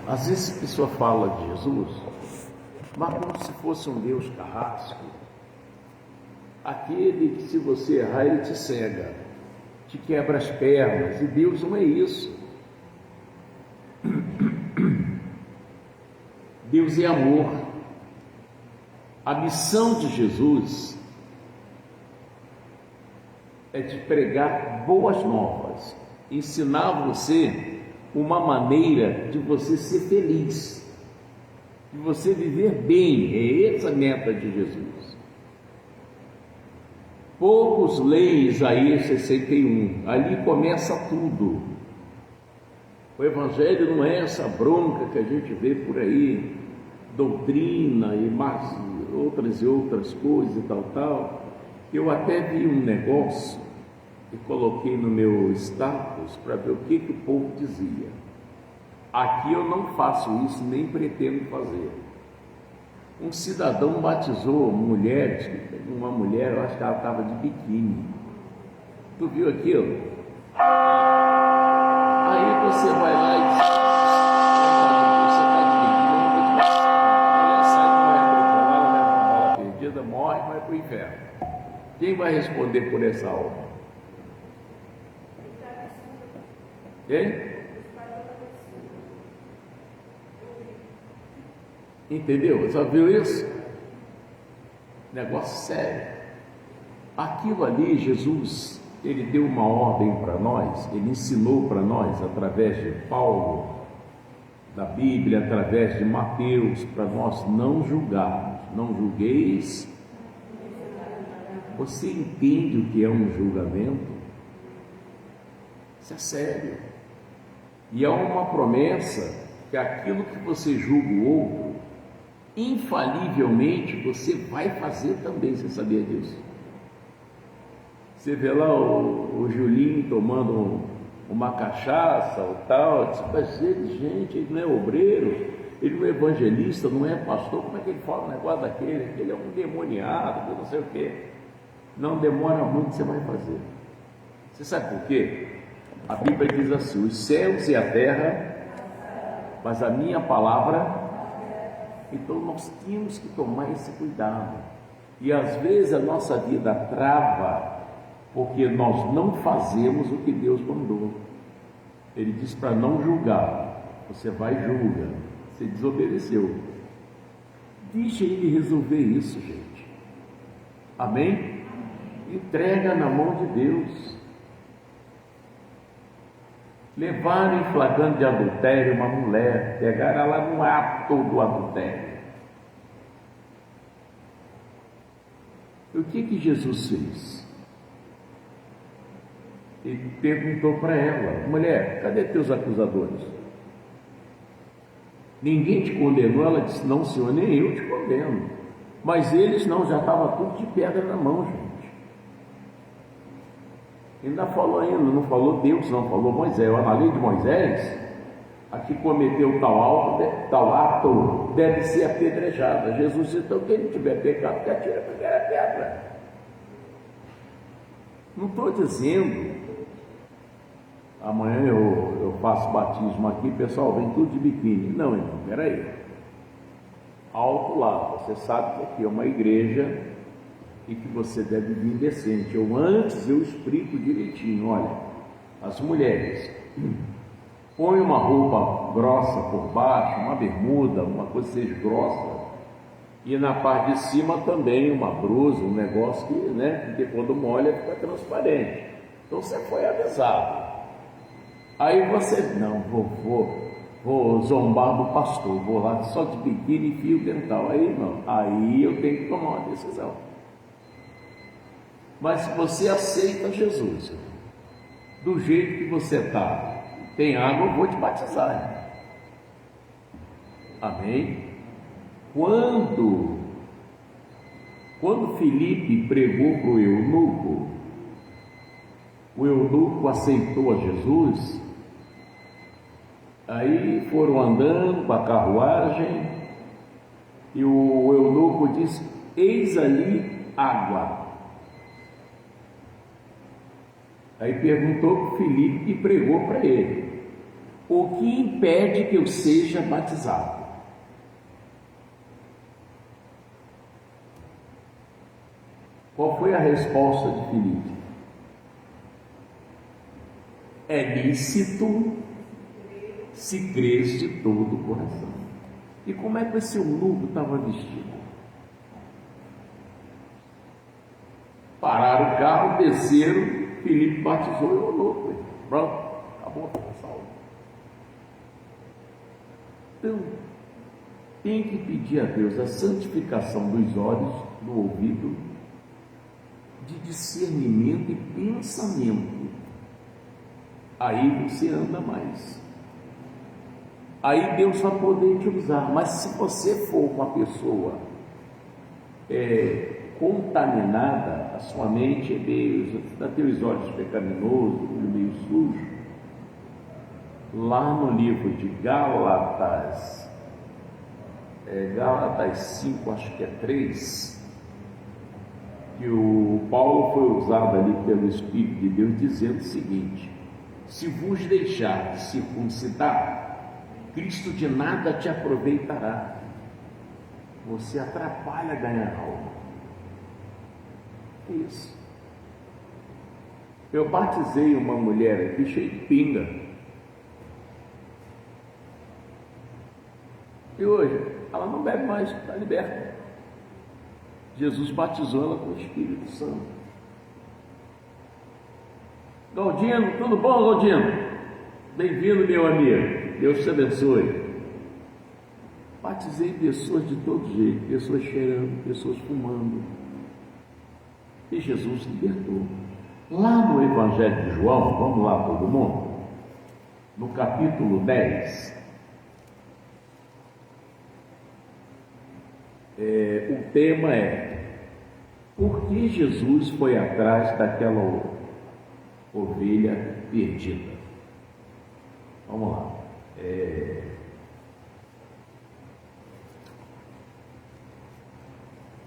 Às vezes a pessoa fala de Jesus, mas como se fosse um Deus carrasco, aquele que se você errar ele te cega, te quebra as pernas, e Deus não é isso. Deus é amor. A missão de Jesus é de pregar boas novas, ensinar você uma maneira de você ser feliz, de você viver bem. É essa a meta de Jesus. Poucos leem Isaías 61, ali começa tudo. O Evangelho não é essa bronca que a gente vê por aí, doutrina e mais outras coisas e tal. Eu até vi um negócio e coloquei no meu status para ver o que o povo dizia. Aqui eu não faço isso, nem pretendo fazer. Um cidadão batizou uma mulher, eu acho que ela estava de biquíni. Tu viu aquilo? Aí você vai lá e diz: você está de biquíni, eu não vou te batizar. A mulher sai correndo, leva uma bala perdida, morre, vai para o inferno. Quem vai responder por essa alma? Quem? Entendeu? Já viu isso? Negócio sério. Aquilo ali, Jesus, ele deu uma ordem para nós, ele ensinou para nós através de Paulo, da Bíblia, através de Mateus, para nós não julgarmos. Não julgueis. Você entende o que é um julgamento? Isso é sério. E há uma promessa que aquilo que você julga o outro, infalivelmente você vai fazer também. Você sabia disso? Você vê lá o Julinho tomando uma cachaça ou tal, vai ser gente, ele não é obreiro, ele não é evangelista, não é pastor, como é que ele fala um negócio daquele? Ele é um demoniado, não sei o quê. Não demora muito, você vai fazer. Você sabe por quê? A Bíblia diz assim: os céus e a terra, mas a minha palavra. Então nós temos que tomar esse cuidado. E às vezes a nossa vida trava porque nós não fazemos o que Deus mandou. Ele diz para não julgar. Você vai e julga. Você desobedeceu. Deixa ele resolver isso, gente. Amém? Entrega na mão de Deus. Levaram em flagrante de adultério uma mulher, pegaram ela no ato do adultério. E o que Jesus fez? Ele perguntou para ela: mulher, cadê teus acusadores? Ninguém te condenou? Ela disse: não, Senhor, nem eu te condeno. Mas eles não, já estava tudo de pedra na mão, gente. Ainda não falou Deus, não falou Moisés. Na lei de Moisés, a que cometeu tal ato deve ser apedrejada. Jesus disse: então quem não tiver pecado, que atire a primeira pedra. Não estou dizendo, amanhã eu faço batismo aqui, pessoal, vem tudo de biquíni. Não, irmão, peraí. Alto lá, você sabe que aqui é uma igreja e que você deve vir decente. Antes eu explico direitinho. Olha, as mulheres põem uma roupa grossa por baixo, uma bermuda, uma coisa seja grossa, e na parte de cima também uma blusa, um negócio que, porque quando molha fica transparente. Então você foi avisado. Aí você, não, vou zombar do pastor, vou lá só de biquíni e fio dental. Aí eu tenho que tomar uma decisão. Mas se você aceita Jesus, do jeito que você está, tem água, eu vou te batizar. Amém? Quando Filipe pregou para o eunuco aceitou a Jesus. Aí foram andando com a carruagem e o eunuco disse: eis ali água. Aí perguntou para Filipe e pregou para ele. o que impede que eu seja batizado? Qual foi a resposta de Filipe? É lícito se crês de todo o coração. E como é que esse eunuco estava vestido? Pararam o carro, desceram, Filipe batizou o eunuco. Pronto, acabou a salva. Então, tem que pedir a Deus a santificação dos olhos, do ouvido, de discernimento e pensamento. Aí você anda mais. Aí Deus vai poder te usar. Mas se você for uma pessoa contaminada, a sua mente é meio, dá teus olhos pecaminosos, meio sujo. Lá no livro de Gálatas, Gálatas 5, acho que é 3, que o Paulo foi usado ali pelo Espírito de Deus, dizendo o seguinte: se vos deixar de circuncidar, Cristo de nada te aproveitará. Você atrapalha ganhar alma. Isso. Eu batizei uma mulher aqui cheia de pinga. E hoje ela não bebe mais, está liberta. Jesus batizou ela com o Espírito Santo. Galdino, tudo bom, Galdino? Bem-vindo, meu amigo. Deus te abençoe. Batizei pessoas de todo jeito, pessoas cheirando, pessoas fumando. E Jesus libertou. Lá no Evangelho de João, vamos lá todo mundo, no capítulo 10, o tema é: por que Jesus foi atrás daquela ovelha perdida? Vamos lá.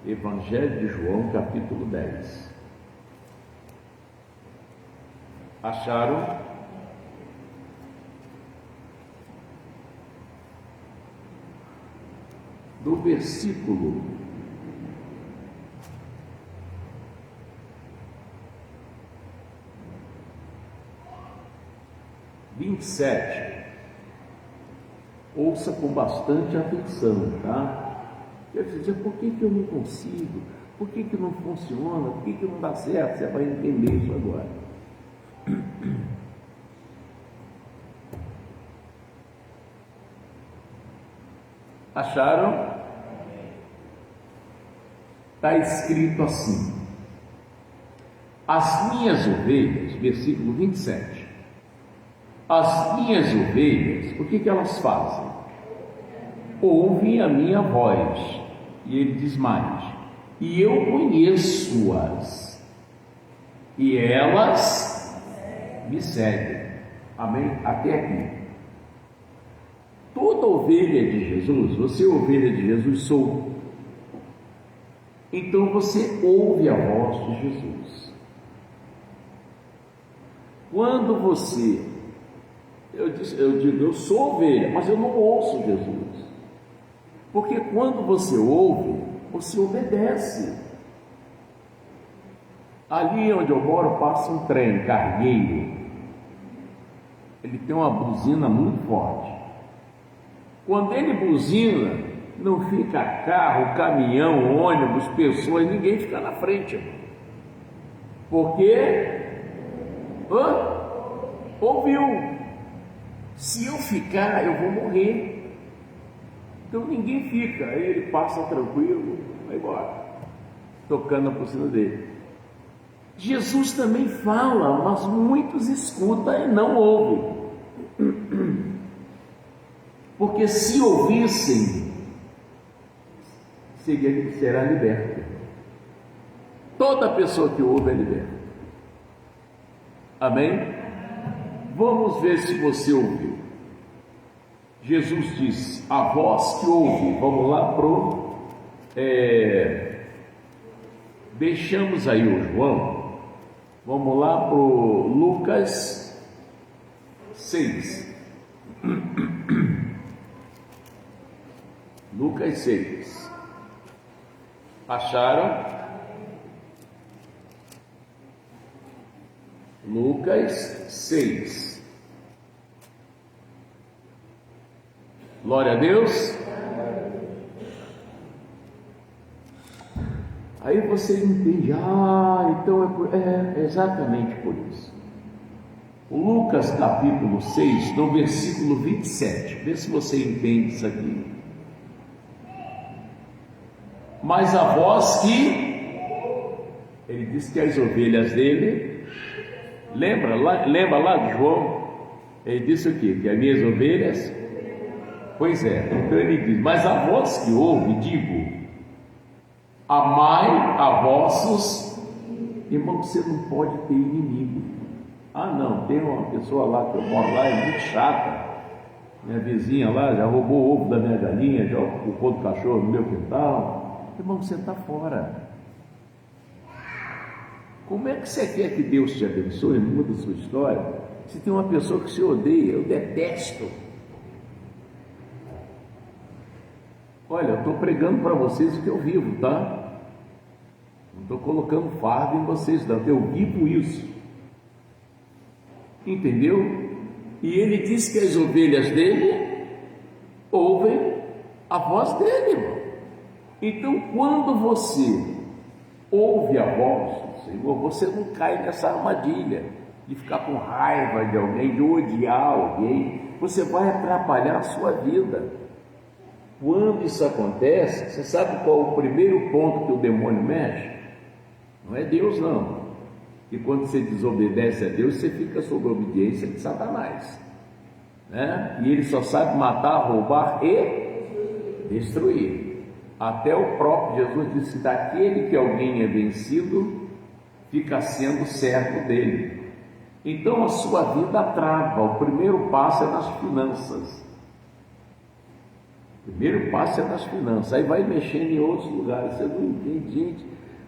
Evangelho de João, capítulo 10. Acharam? Do versículo 27, ouça com bastante atenção, tá? Eu dizer, por que eu não consigo? Por que não funciona? Por que não dá certo? Você vai entender isso agora. Acharam? Está escrito assim: as minhas ovelhas, versículo 27, as minhas ovelhas, o que elas fazem? Ouvem a minha voz. E ele diz mais: e eu conheço-as, e elas me seguem. Amém? Até aqui. Toda ovelha de Jesus, você é ovelha de Jesus, sou. Então você ouve a voz de Jesus. Quando você, eu digo, eu sou ovelha, mas eu não ouço Jesus. Porque quando você ouve, você obedece. Ali onde eu moro passa um trem cargueiro. Ele tem uma buzina muito forte. Quando ele buzina, não fica carro, caminhão, ônibus, pessoas, ninguém fica na frente. Porque ouviu. Se eu ficar, eu vou morrer. Então ninguém fica, aí ele passa tranquilo, vai embora, tocando a buzina dele. Jesus também fala, mas muitos escutam e não ouvem. Porque se ouvissem, será liberto. Toda pessoa que ouve é liberta. Amém? Vamos ver se você ouviu. Jesus disse: a voz que ouve. Vamos lá deixamos aí o João, vamos lá para o Lucas 6. Lucas 6. Acharam? Lucas 6. Glória a Deus. Aí você entende, então é exatamente por isso. O Lucas capítulo 6, no versículo 27, vê se você entende isso aqui. Mas a voz que, ele disse que as ovelhas dele, lembra lá de João, ele disse o quê? Que as minhas ovelhas, pois é, então ele diz, mas a voz que ouve, digo, amai a vossos irmãos. Você não pode ter inimigo. Não, tem uma pessoa lá que eu moro lá, é muito chata, minha vizinha lá já roubou o ovo da minha galinha, já ocupou do cachorro no meu quintal. Irmão, você está fora. Como é que você quer que Deus te abençoe, muda a sua história, se tem uma pessoa que se odeia? Eu detesto. Olha, eu estou pregando para vocês o que eu vivo, tá? Não estou colocando fardo em vocês, não. Eu vivo isso. Entendeu? E ele diz que as ovelhas dele ouvem a voz dele, irmão. Então, quando você ouve a voz do Senhor, você não cai nessa armadilha de ficar com raiva de alguém, de odiar alguém. Você vai atrapalhar a sua vida. Quando isso acontece, você sabe qual é o primeiro ponto que o demônio mexe? Não é Deus, não. E quando você desobedece a Deus, você fica sob a obediência de Satanás, né? E ele só sabe matar, roubar e destruir. Até o próprio Jesus disse: daquele que alguém é vencido, fica sendo servo dele. Então a sua vida trava. O primeiro passo é nas finanças. O primeiro passo é nas finanças. Aí vai mexendo em outros lugares. Você não entende, gente.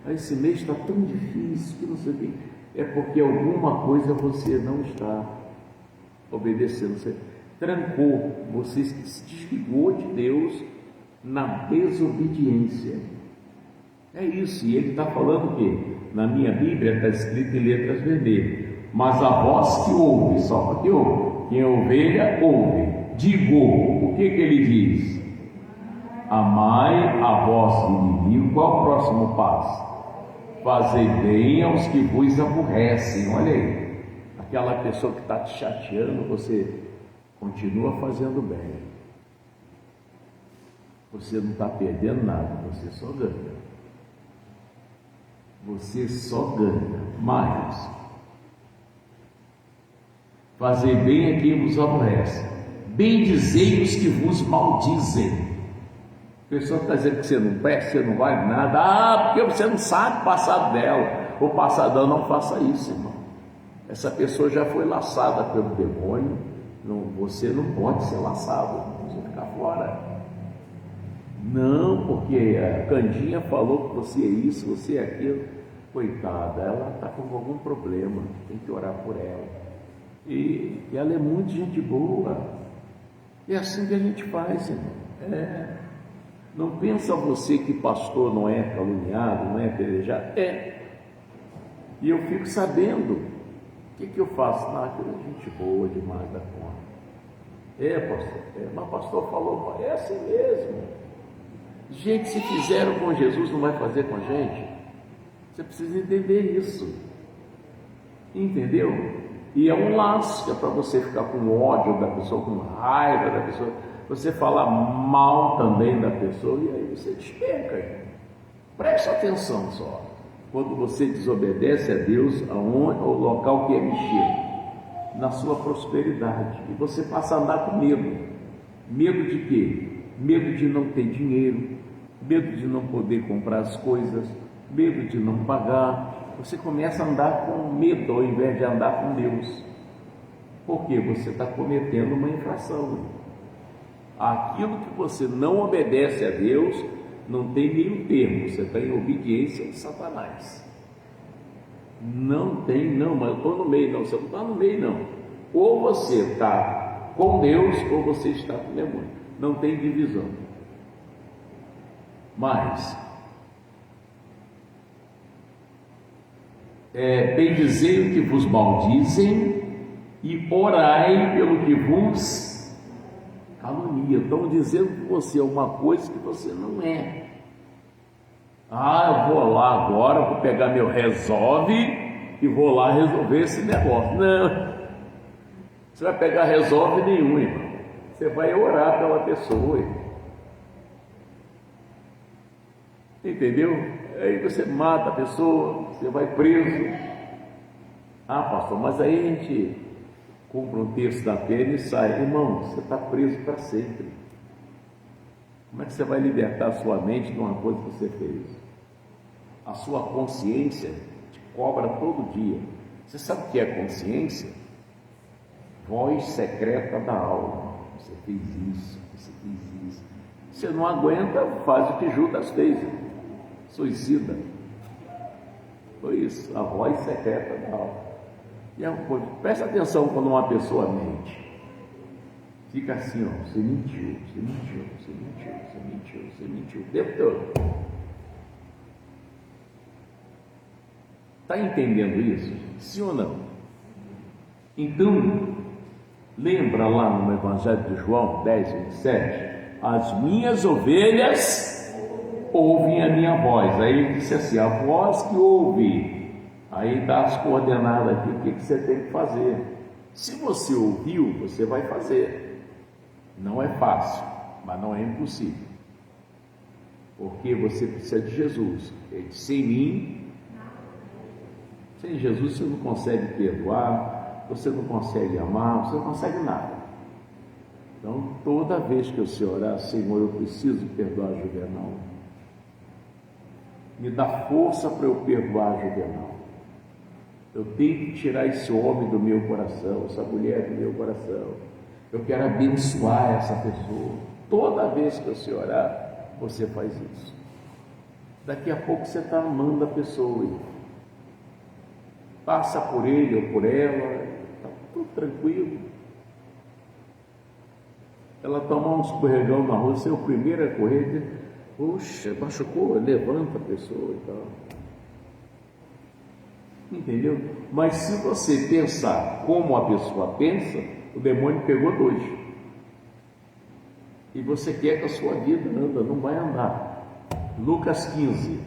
Esse mês está tão difícil que não sei o que. É porque alguma coisa você não está obedecendo. Você trancou, você se desligou de Deus na desobediência. É isso. E ele está falando o quê? Na minha Bíblia está escrito em letras vermelhas: mas a voz que ouve, só porque ouve, quem é ovelha ouve, digo, o que ele diz? Amai a vosso inimigo. Qual é o próximo passo? Fazei bem aos que vos aborrecem. Olha aí, aquela pessoa que está te chateando, você continua fazendo bem. Você não está perdendo nada, você só ganha. Você só ganha. Mais, fazei bem a quem vos aborrece, bendizei os que vos maldizem. A pessoa está dizendo que você não presta, você não vale nada, porque você não sabe o passado dela. O passado dela, não faça isso, irmão. Essa pessoa já foi laçada pelo demônio. Você não pode ser laçado, você ficar fora. Não, porque a Candinha falou que você é isso, você é aquilo. Coitada, ela está com algum problema, tem que orar por ela. E ela é muito gente boa. É assim que a gente faz, irmão. Não pensa você que pastor não é caluniado, não é apedrejado? E eu fico sabendo. O que eu faço? Aquilo é gente boa demais da conta. Pastor. Mas o pastor falou, é assim mesmo. Gente, se fizeram com Jesus, não vai fazer com a gente? Você precisa entender isso. Entendeu? E é um laço que é para você ficar com ódio da pessoa, com raiva da pessoa, você falar mal também da pessoa, e aí você despenca. Preste atenção só. Quando você desobedece a Deus, o local que é mexido na sua prosperidade, e você passa a andar com medo. Medo de quê? Medo de não ter dinheiro, medo de não poder comprar as coisas, medo de não pagar. Você começa a andar com medo ao invés de andar com Deus. Porque você está cometendo uma infração. Aquilo que você não obedece a Deus, não tem meio termo, você está em obediência de Satanás. Não tem, não, mas eu estou no meio. Não, você não está no meio, não. Ou você está com Deus ou você está com o demônio. Não tem divisão. Mas bendizei o que vos maldizem e orai pelo que vos calunia. Estão dizendo que você é uma coisa que você não é. Eu vou lá agora, vou pegar meu resolve e vou lá resolver esse negócio. Não, você vai pegar resolve nenhum, irmão. Você vai orar pela pessoa, irmão. Entendeu? Aí você mata a pessoa, você vai preso. Pastor, mas aí a gente cumpre um terço da pena e sai. Irmão, você está preso para sempre. Como é que você vai libertar a sua mente de uma coisa que você fez? A sua consciência te cobra todo dia. Você sabe o que é consciência? Voz secreta da alma. Você fez isso, você fez isso. Você não aguenta, faz o que Judas fez. Suicida. Foi isso, a voz secreta da alma. Presta atenção quando uma pessoa mente. Fica assim, você mentiu, você mentiu, você mentiu, você mentiu, você mentiu, o tempo todo. Está entendendo isso? Sim ou não? Então, lembra lá no Evangelho de João 10, 27? As minhas ovelhas ouvem a minha voz. Aí ele disse assim, a voz que ouve. Aí dá as coordenadas aqui, o que você tem que fazer. Se você ouviu, você vai fazer. Não é fácil, mas não é impossível. Porque você precisa de Jesus. Ele disse, sem mim, sem Jesus você não consegue perdoar, você não consegue amar, você não consegue nada. Então, toda vez que você orar, Senhor, eu preciso perdoar Juvenal. Me dá força para eu perdoar Juvenal. Eu tenho que tirar esse homem do meu coração, essa mulher do meu coração. Eu quero abençoar essa pessoa. Toda vez que você orar, você faz isso. Daqui a pouco você está amando a pessoa. Passa por ele ou por ela, está tudo tranquilo. Ela tomar um escorregão na rua, você é o primeiro a correr. Puxa, machucou, levanta a pessoa e tal. Entendeu? Mas se você pensar como a pessoa pensa, o demônio pegou dois. E você quer que a sua vida anda, não vai andar. Lucas 15.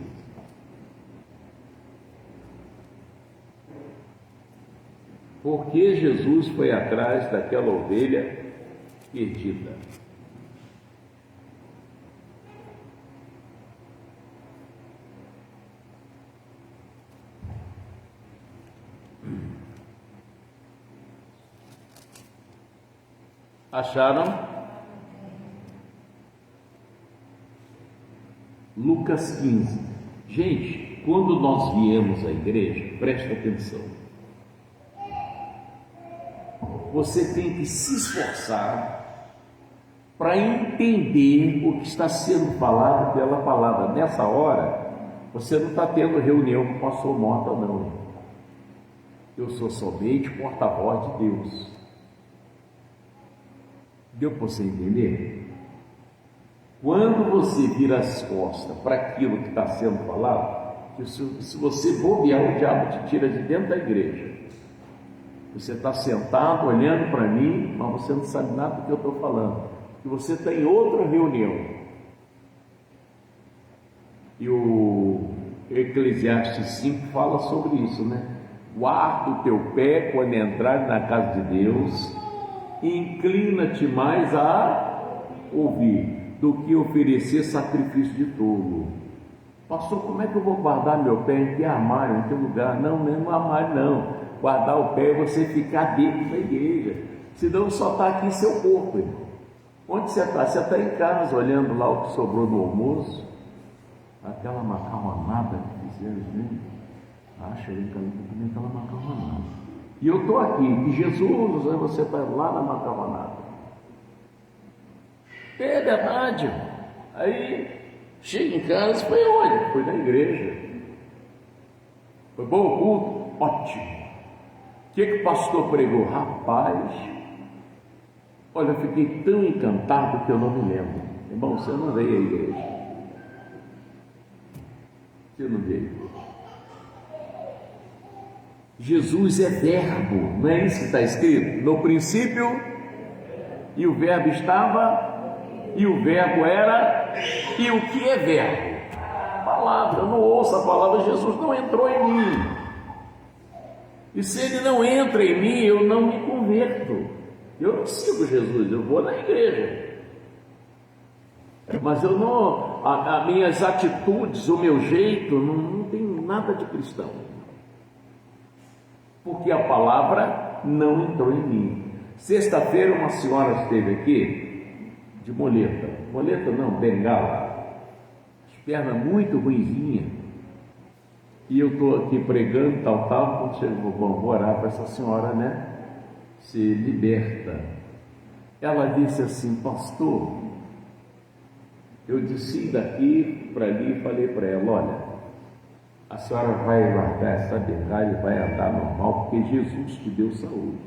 Porque Jesus foi atrás daquela ovelha perdida. Acharam? Lucas 15. Gente, quando nós viemos à igreja, presta atenção. Você tem que se esforçar para entender o que está sendo falado pela palavra. Nessa hora, você não está tendo reunião com o pastor Mota, não. Eu sou somente porta-voz de Deus. Deu para você entender? Quando você vira as costas para aquilo que está sendo falado, se você bobear, o diabo te tira de dentro da igreja. Você está sentado olhando para mim, mas você não sabe nada do que eu estou falando. E você está em outra reunião. E o Eclesiastes 5 fala sobre isso, né? Guarda o teu pé quando entrar na casa de Deus, e inclina-te mais a ouvir do que oferecer sacrifício de tolo. Pastor, como é que eu vou guardar meu pé? Em que armário? Em que lugar? Não, mesmo armário não. Guardar o pé é você ficar dentro da igreja. Senão só está aqui seu corpo, irmão. Onde você está? Você está em casa olhando lá o que sobrou do almoço, aquela macarronada que fizeram, né? Acha aí que eu não comi aquela macarronada. E eu estou aqui, e Jesus, aí você está lá na macarronada. É verdade. Aí chega em casa, foi onde? Foi na igreja. Foi bom o culto? Ótimo. O que o pastor pregou? Rapaz, Olha, eu fiquei tão encantado que eu não me lembro. Irmão, você não veio à igreja. Você não veio. Jesus é verbo, não é isso que está escrito? No princípio, e o verbo estava, e o verbo era, e o que é verbo? Palavra. Eu não ouço a palavra, Jesus não entrou em mim. E se ele não entra em mim, eu não me converto. Eu não sigo Jesus, eu vou na igreja. Mas eu não, as minhas atitudes, o meu jeito, não tem nada de cristão. Porque a palavra não entrou em mim. Sexta-feira uma senhora esteve aqui, de muleta não, bengala, as pernas muito ruinzinhas, e eu estou aqui pregando, quando chegou, vamos orar para essa senhora, né, se liberta. Ela disse assim: pastor, eu desci daqui para ali e falei para ela: olha, a senhora vai largar essa bengala e vai andar normal, porque Jesus te deu saúde.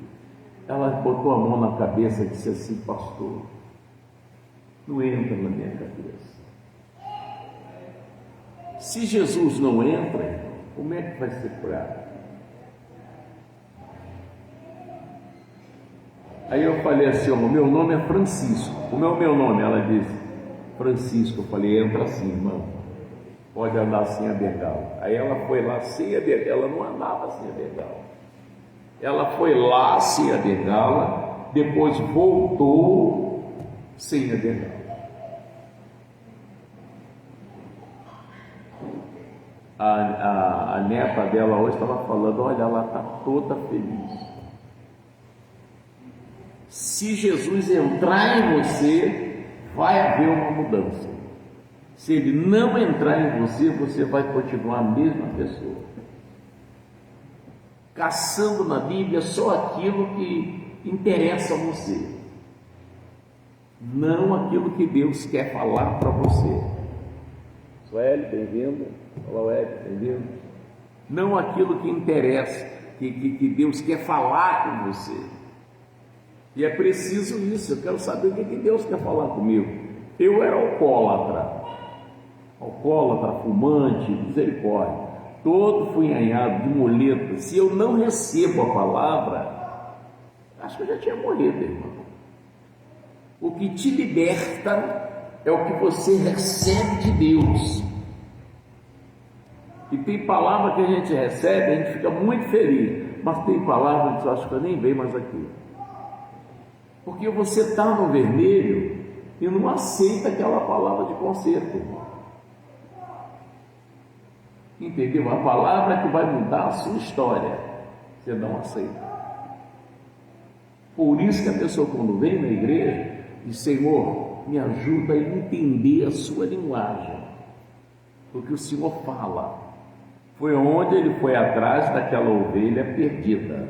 Ela botou a mão na cabeça e disse assim: pastor, não entra na minha cabeça. Se Jesus não entra, como é que vai ser curado? Aí eu falei assim: o meu nome é Francisco. Como é o meu nome? Ela disse: Francisco. Eu falei: entra assim, irmão, pode andar sem a bengala. Aí ela foi lá sem a bengala, ela não andava sem a bengala. Ela foi lá sem a bengala, depois voltou sem a bengala. A neta dela hoje estava falando: olha, ela está toda feliz. Se Jesus entrar em você, vai haver uma mudança. Se ele não entrar em você, você vai continuar a mesma pessoa, caçando na Bíblia só aquilo que interessa a você, não aquilo que Deus quer falar para você. Sueli, bem-vindo. Olá, Sueli, bem-vindo. Não aquilo que interessa, que Deus quer falar com você. E é preciso isso. Eu quero saber o que Deus quer falar comigo. Eu era alcoólatra, fumante, misericórdia, todo funhanhado de muleta. Se eu não recebo a palavra, acho que eu já tinha morrido, irmão. O que te liberta é o que você recebe de Deus. E tem palavra que a gente recebe, a gente fica muito feliz, mas tem palavra que eu acho que eu nem vejo mais aqui. Porque você está no vermelho e não aceita aquela palavra de conserto. Entendeu? A palavra que vai mudar a sua história, você não aceita. Por isso que a pessoa, quando vem na igreja, diz: Senhor, me ajuda a entender a sua linguagem, porque o Senhor fala. Foi onde ele foi atrás daquela ovelha perdida.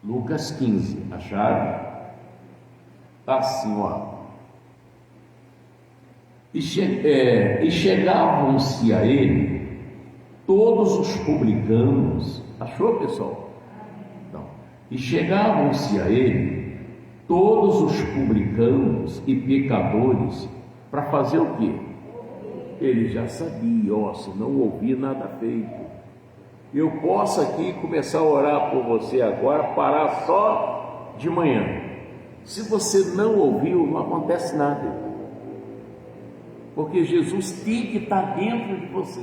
Lucas 15, acharam? Está assim, ó. E chegavam-se a ele todos os publicanos. Achou, pessoal? Não. E chegavam-se a ele todos os publicanos e pecadores para fazer o quê? Ele já sabia: ó, se não ouvir, nada feito. Eu posso aqui começar a orar por você agora, parar só de manhã. Se você não ouviu, não acontece nada, porque Jesus tem que estar dentro de você.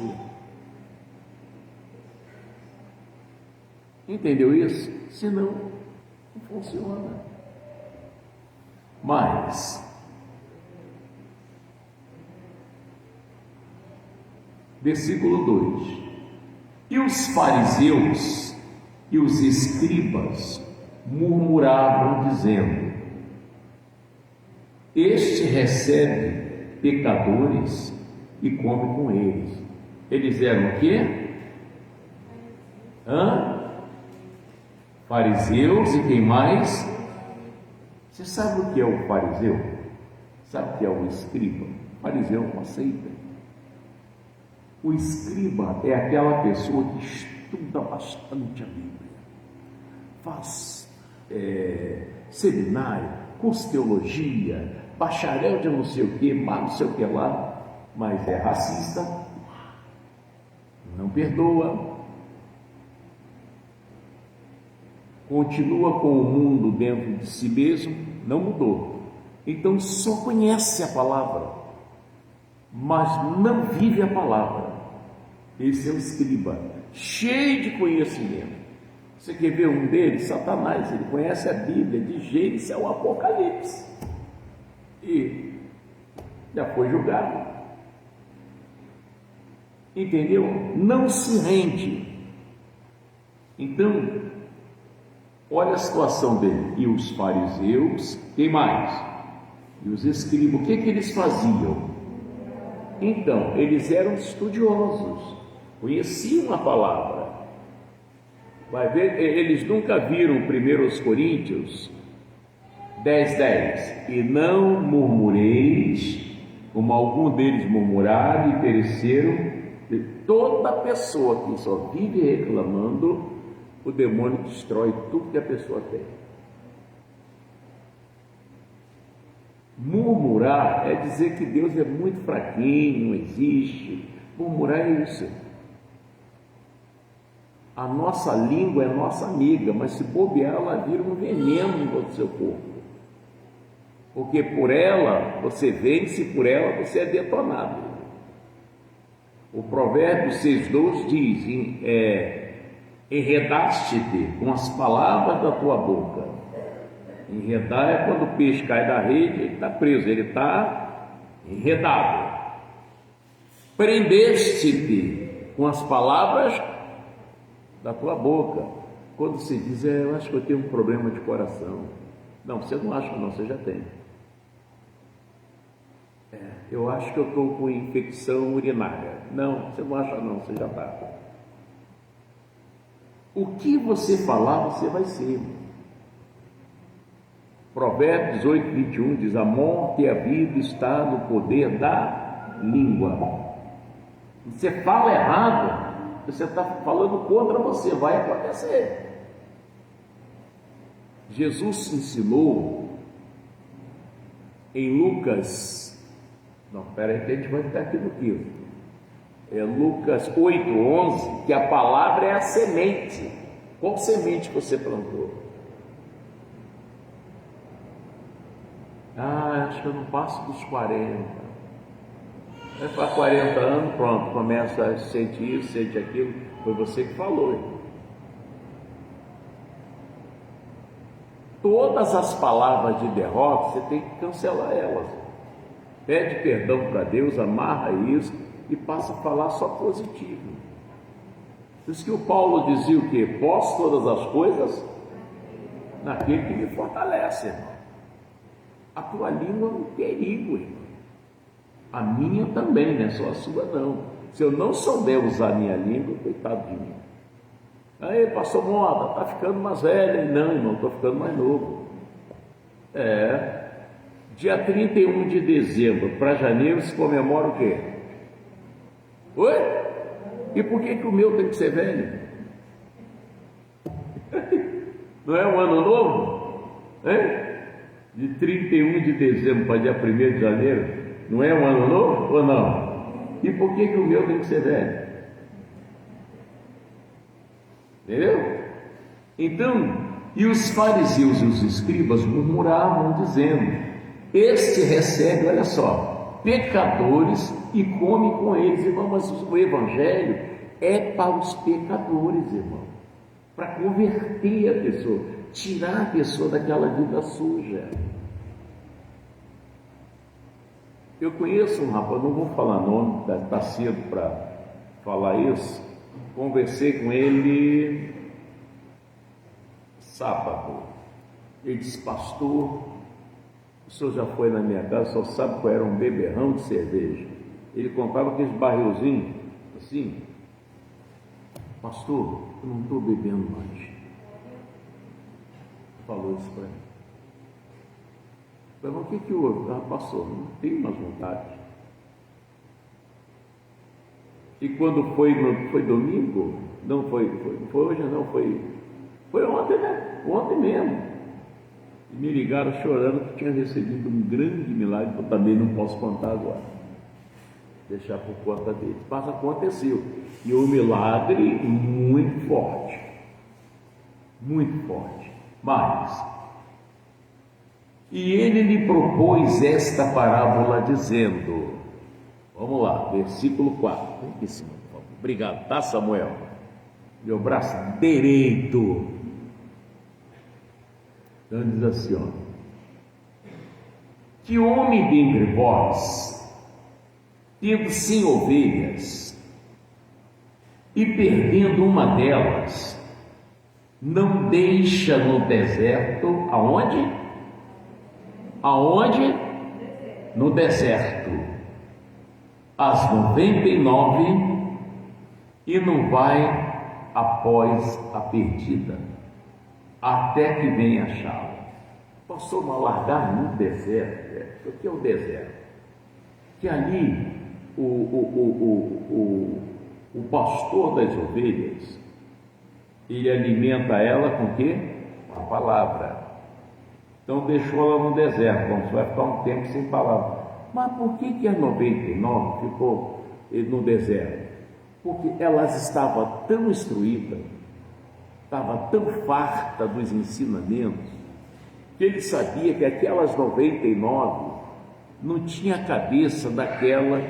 Entendeu isso? Senão, não funciona. Mas versículo 2: e os fariseus e os escribas murmuravam, dizendo: este recebe pecadores e come com eles. Eles eram o quê? Fariseus e quem mais? Você sabe o que é o fariseu? Sabe o que é o escriba? O fariseu é uma seita. O escriba é aquela pessoa que estuda bastante a Bíblia, faz seminário, curso de teologia, bacharel de não sei o que, mas não sei o que lá, mas é racista, não perdoa, continua com o mundo dentro de si mesmo, não mudou. Então só conhece a palavra, mas não vive a palavra. Esse é o escriba, cheio de conhecimento. Você quer ver um deles? Satanás. Ele conhece a Bíblia de Gênesis ao Apocalipse e já foi julgado. Entendeu? Não se rende. Então, olha a situação dele. E os fariseus, quem mais? E os escribas, o que eles faziam? Então, eles eram estudiosos, conheciam a palavra. Vai ver, eles nunca viram 1 Coríntios 10:10. E não murmureis, como algum deles murmuraram e pereceram. De toda pessoa que só vive reclamando, o demônio destrói tudo que a pessoa tem. Murmurar é dizer que Deus é muito fraquinho, não existe. Murmurar é isso. A nossa língua é nossa amiga, mas se bobear, ela vira um veneno no seu corpo. Porque por ela você vence, por ela você é detonado. O provérbio 6:12 diz: enredaste-te com as palavras da tua boca. Enredar é quando o peixe cai da rede, ele está preso, ele está enredado. Prendeste-te com as palavras da tua boca. Quando se diz, eu acho que eu tenho um problema de coração. Não, você não acha não, você já tem. Eu acho que eu estou com infecção urinária. Não, você não acha não, você já está. O que você falar, você vai ser. Provérbios 18:21 diz: a morte e a vida está no poder da língua. Você fala errado, você está falando contra você, vai acontecer. Jesus ensinou em Lucas, que a gente vai ficar aqui no quinto. Lucas 8:11, que a palavra é a semente. Qual semente que você plantou? Acho que eu não passo dos 40. Para 40 anos, pronto, começa a sentir isso, sente aquilo. Foi você que falou. Todas as palavras de derrota, você tem que cancelar elas. Pede perdão para Deus, amarra isso e passa a falar só positivo. Por isso que o Paulo dizia o quê? Posso todas as coisas naquele que me fortalece, irmão. A tua língua é um perigo, irmão. A minha também, não é só a sua não. Se eu não souber usar a minha língua, coitado de mim. Aí, pastor Moda, está ficando mais velho. Não, irmão, estou ficando mais novo. Dia 31 de dezembro para janeiro se comemora o quê? Oi? E por que o meu tem que ser velho? Não é um ano novo? Hein? De 31 de dezembro para dia 1º de janeiro, não é um ano novo ou não? E por que o meu tem que ser velho? Entendeu? Então, e os fariseus e os escribas murmuravam, dizendo: este recebe, olha só, pecadores e come com eles, irmão. Mas o evangelho é para os pecadores, irmão, para converter a pessoa, tirar a pessoa daquela vida suja. Eu conheço um rapaz, não vou falar nome, está cedo para falar isso. Conversei com ele sábado. Ele disse: pastor, o senhor já foi na minha casa, só sabe qual era um beberrão de cerveja. Ele comprava aqueles barrilzinhos assim. Pastor, eu não estou bebendo mais. Falou isso para mim. Eu falei: mas o que houve? Pastor, não tenho mais vontade. E quando foi domingo, não foi hoje não, foi ontem, né? Ontem mesmo. E me ligaram chorando que tinha recebido um grande milagre, que eu também não posso contar agora. Deixar por conta deles. Mas aconteceu. E o milagre muito forte. Muito forte. Mas, e ele lhe propôs esta parábola dizendo, vamos lá, versículo 4. Vem aqui em cima, por favor. Obrigado, tá, Samuel? Meu braço direito. Então diz assim, ó. Que homem dentre vós, tendo 100 ovelhas, e perdendo uma delas, não deixa no deserto, aonde? Aonde? No deserto, as 99, e não vai após a perdida, até que venha achá-la. Pastor, mas largar no deserto, o que é o deserto? Que ali o pastor das ovelhas, ele alimenta ela com o quê? Com a palavra. Então deixou ela no deserto, então você vai ficar um tempo sem palavra. Mas por que as 99 ficou no deserto? Porque elas estavam tão instruídas, estavam tão fartas dos ensinamentos, que ele sabia que aquelas 99 não tinha a cabeça daquela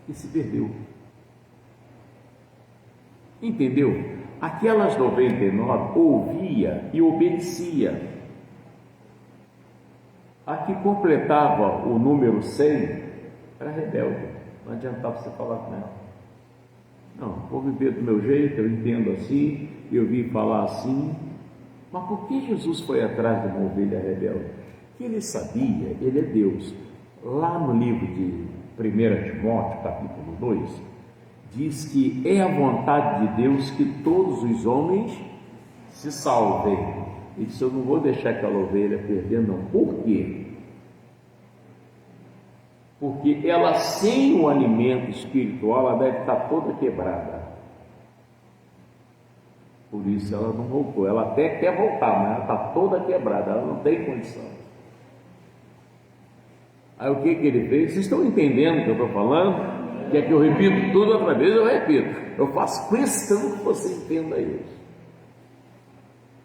que se perdeu. Entendeu? Aquelas 99 ouvia e obedecia. A que completava o número 100 era rebelde. Não adiantava você falar com ela. Não, vou viver do meu jeito, eu entendo assim, eu vi falar assim. Mas por que Jesus foi atrás de uma ovelha rebelde? Porque ele sabia, ele é Deus. Lá no livro de 1 Timóteo, capítulo 2, diz que é a vontade de Deus que todos os homens se salvem. Ele disse, eu não vou deixar aquela ovelha perder, não. Por quê? Porque ela, sem o alimento espiritual, ela deve estar toda quebrada. Por isso ela não voltou. Ela até quer voltar, mas ela está toda quebrada, ela não tem condição. Aí o que ele fez? Vocês estão entendendo o que eu estou falando? Quer que eu repito tudo outra vez? Eu repito. Eu faço questão que você entenda isso.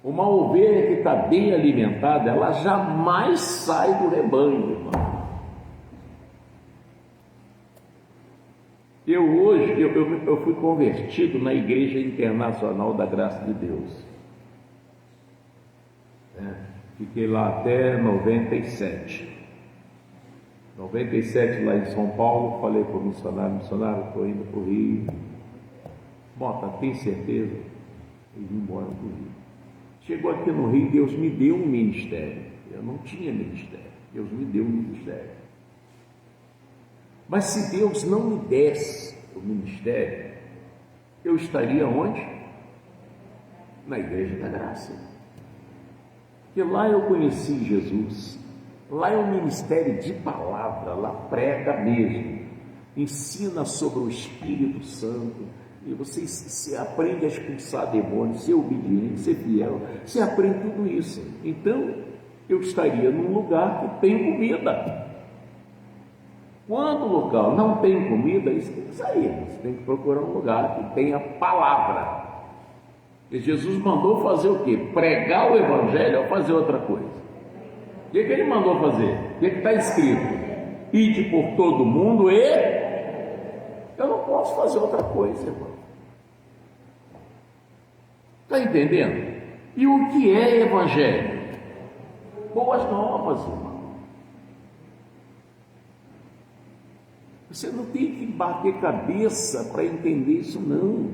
Uma ovelha que está bem alimentada, ela jamais sai do rebanho, irmão. Eu fui convertido na Igreja Internacional da Graça de Deus. Fiquei lá até 97. 97 lá em São Paulo, falei para o missionário, estou indo para o Rio. Bota, tem certeza? E vim embora para o Rio. Chegou aqui no Rio, Deus me deu um ministério. Eu não tinha ministério, Deus me deu um ministério. Mas se Deus não me desse o ministério, eu estaria onde? Na Igreja da Graça. Porque lá eu conheci Jesus, lá é um ministério de palavra, lá prega mesmo, ensina sobre o Espírito Santo, e você aprende a expulsar demônios, ser obediente, ser fiel, você aprende tudo isso. Então, eu estaria num lugar que tem comida. Quando o local não tem comida, isso tem que sair, você tem que procurar um lugar que tenha palavra. E Jesus mandou fazer o quê? Pregar o Evangelho ou fazer outra coisa? O que ele mandou fazer? O que está escrito? Ide por todo mundo e... Eu não posso fazer outra coisa, irmão. Está entendendo? E o que é Evangelho? Boas novas, irmão. Você não tem que bater cabeça para entender isso, não.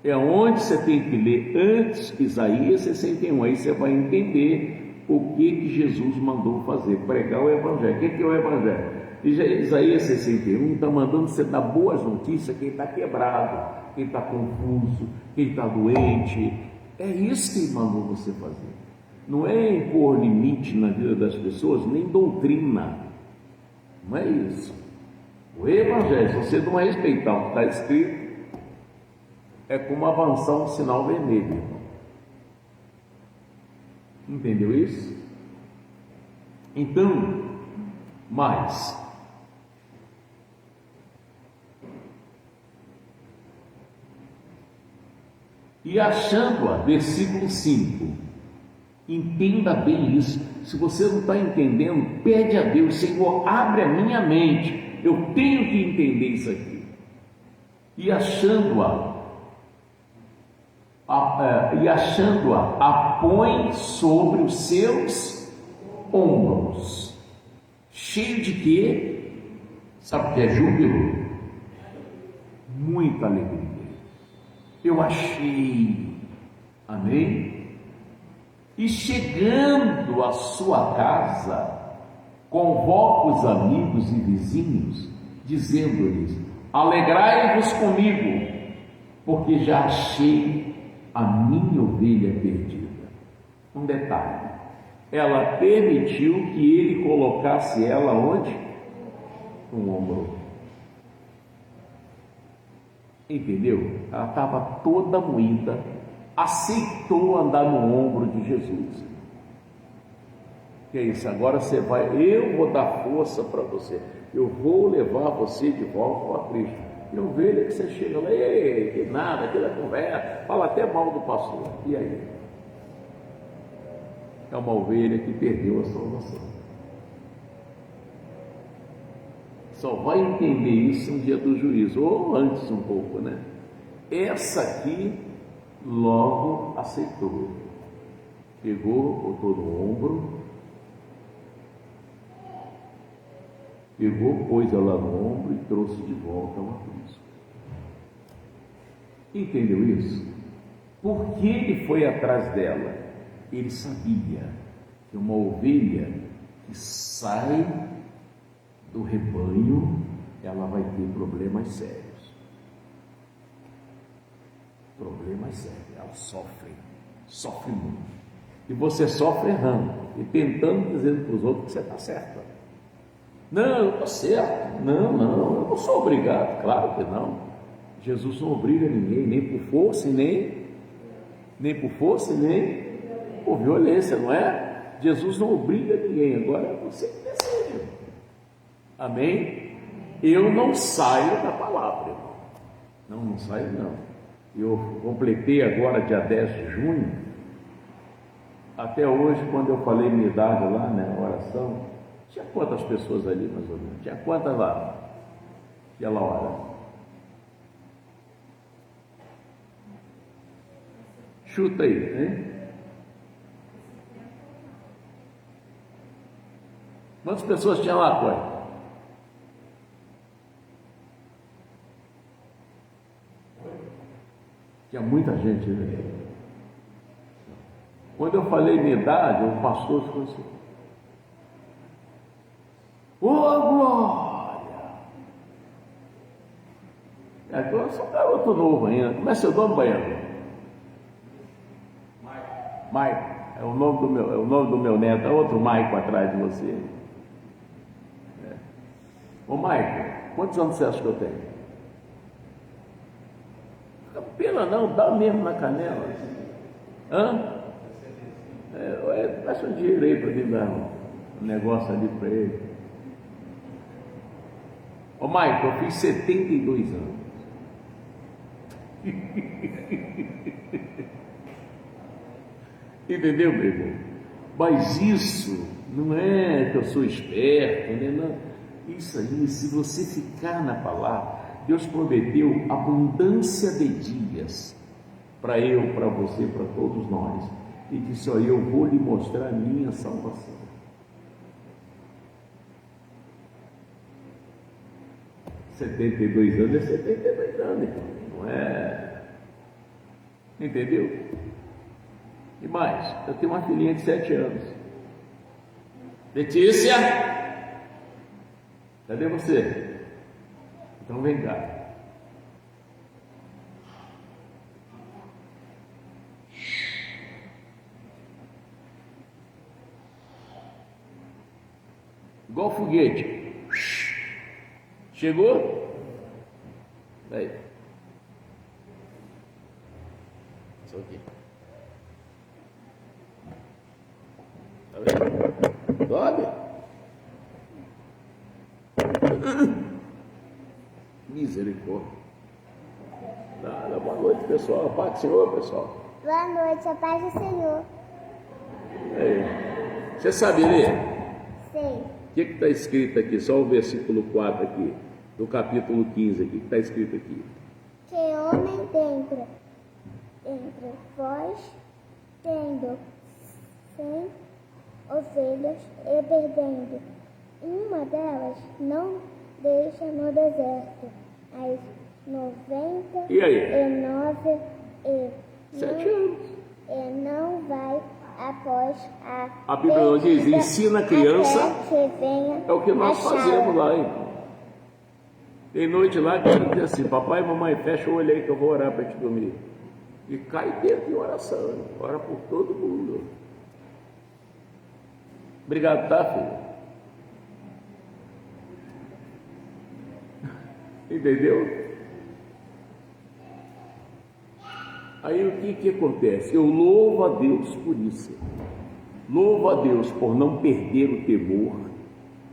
É onde você tem que ler antes Isaías 61, aí você vai entender o que Jesus mandou fazer, pregar o Evangelho. O que é o Evangelho? Isaías 61 está mandando você dar boas notícias a quem está quebrado, quem está confuso, quem está doente. É isso que ele mandou você fazer. Não é impor limite na vida das pessoas, nem doutrina. Não é isso. O Evangelho, se você não respeitar o que está escrito, é como avançar um sinal vermelho. Entendeu isso? Então, mais. E achando-a, versículo 5, entenda bem isso. Se você não está entendendo, pede a Deus: Senhor, abre a minha mente, eu tenho que entender isso aqui. E achando-a, a põe sobre os seus ombros. Cheio de quê? Sabe o que é júbilo? Muita alegria. Eu achei. Amém? E chegando à sua casa, convoca os amigos e vizinhos, dizendo-lhes: alegrai-vos comigo, porque já achei a minha ovelha perdida. Um detalhe: ela permitiu que ele colocasse ela onde? No ombro. Entendeu? Ela estava toda moída, aceitou andar no ombro de Jesus. Que é isso? Agora você vai, eu vou dar força para você, eu vou levar você de volta a Cristo. E ovelha que você chega lá, ei, que nada, aquela conversa, fala até mal do pastor. E aí? É uma ovelha que perdeu a salvação. Só vai entender isso no dia do juízo, ou antes um pouco, né? Essa aqui logo aceitou. Pegou, botou no ombro, pegou, pôs ela no ombro e trouxe de volta ao Cristo. Entendeu isso? Por que ele foi atrás dela? Ele sabia que uma ovelha que sai do rebanho, ela vai ter problemas sérios. Problemas sérios. Ela sofre muito. E você sofre errando e tentando, dizendo para os outros que você está certo. Não, eu estou certo. Não, eu não sou obrigado. Claro que não. Jesus não obriga ninguém, nem por força, nem por força, nem por violência, não é? Jesus não obriga ninguém. Agora você que decide. Amém? Eu não saio da palavra, irmão. Não saio, não. Eu completei agora, dia 10 de junho. Até hoje, quando eu falei minha idade lá na oração, tinha quantas pessoas ali, mais ou menos? Tinha quantas lá? Aquela hora? Chuta aí, hein? Quantas pessoas tinha lá, Cói? Tinha muita gente, né? Quando eu falei minha idade, o pastor ficou assim: ô glória! Eu sou um garoto novo ainda. Como é seu nome, Baiano? Maico. É o nome do meu neto. É outro Maico atrás de você. Ô Maico, quantos anos você acha que eu tenho? Fica pena não, dá mesmo na canela. Hã? Peça um dinheiro aí para mim dar um negócio ali para ele. Ô Maico, eu fiz 72 anos. Entendeu, meu irmão? Mas isso não é que eu sou esperto, né? Não. Isso aí, se você ficar na palavra, Deus prometeu abundância de dias para eu, para você, para todos nós. E disse: ó, eu vou lhe mostrar a minha salvação. – 72 anos é 72 anos, então, não é? Entendeu? E mais, eu tenho uma filhinha de 7 anos. Letícia! Cadê você? Então vem cá. Igual foguete. Chegou? Aí. Isso aqui. Tá vendo? Dorme? Misericórdia. Nada. Boa noite, pessoal. Paz do Senhor, pessoal. Boa noite, a paz do Senhor. Você sabe ler? Sei. O que está escrito aqui? Só o versículo 4 aqui, do capítulo 15 aqui. O que está escrito aqui? Que homem dentro entre vós, tendo 100 ovelhas e perdendo uma delas, não deixa no deserto as 99 E aí? 7 anos. E não vai após A Bíblia não diz, ensina a criança. até que venha É o que nós achá-la. fazemos lá, então. Tem noite lá que diz assim: papai e mamãe, fecha o olho aí que eu vou orar para te dormir. E cai dentro de oração, ora por todo mundo. Obrigado, tá, filho? Entendeu? Aí o que acontece? Eu louvo a Deus por isso. Louvo a Deus por não perder o temor,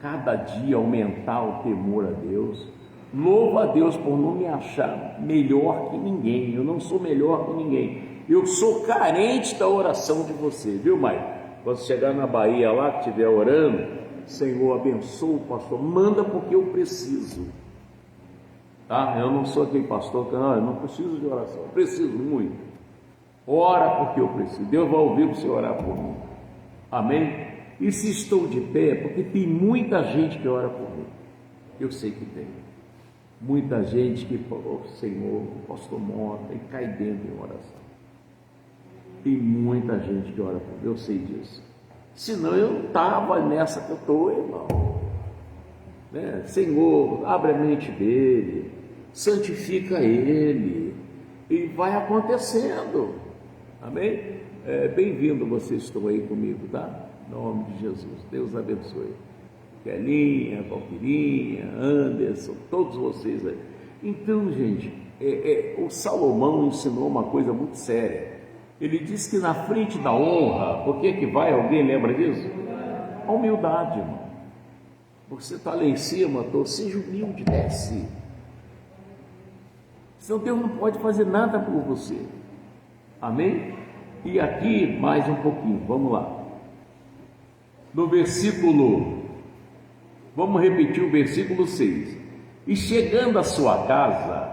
cada dia aumentar o temor a Deus. Louvo a Deus por não me achar melhor que ninguém. Eu não sou melhor que ninguém. Eu sou carente da oração de você, viu, Maio? Quando chegar na Bahia lá, que estiver orando, Senhor, abençoa o pastor, manda porque eu preciso. Tá? Eu não sou aquele pastor que não, eu não preciso de oração, eu preciso muito. Ora porque eu preciso. Deus vai ouvir você orar por mim. Amém? E se estou de pé, porque tem muita gente que ora por mim. Eu sei que tem. Muita gente que falou, Senhor, o pastor Mota, e cai dentro em oração. Tem muita gente que ora por mim, eu sei disso. Senão eu não estava nessa que eu estou, irmão. Né? Senhor, abre a mente dele, santifica ele, e vai acontecendo. Amém? Bem-vindo, vocês estão aí comigo, tá? Em nome de Jesus, Deus abençoe. Kelinha, Valquirinha, Anderson, todos vocês aí. Então, gente, o Salomão ensinou uma coisa muito séria. Ele disse que na frente da honra, o que vai? Alguém lembra disso? A humildade, irmão. Você está lá em cima, seja humilde, desce. Senão Deus não pode fazer nada por você. Amém? E aqui mais um pouquinho, vamos lá. No versículo, vamos repetir o versículo 6. E chegando à sua casa,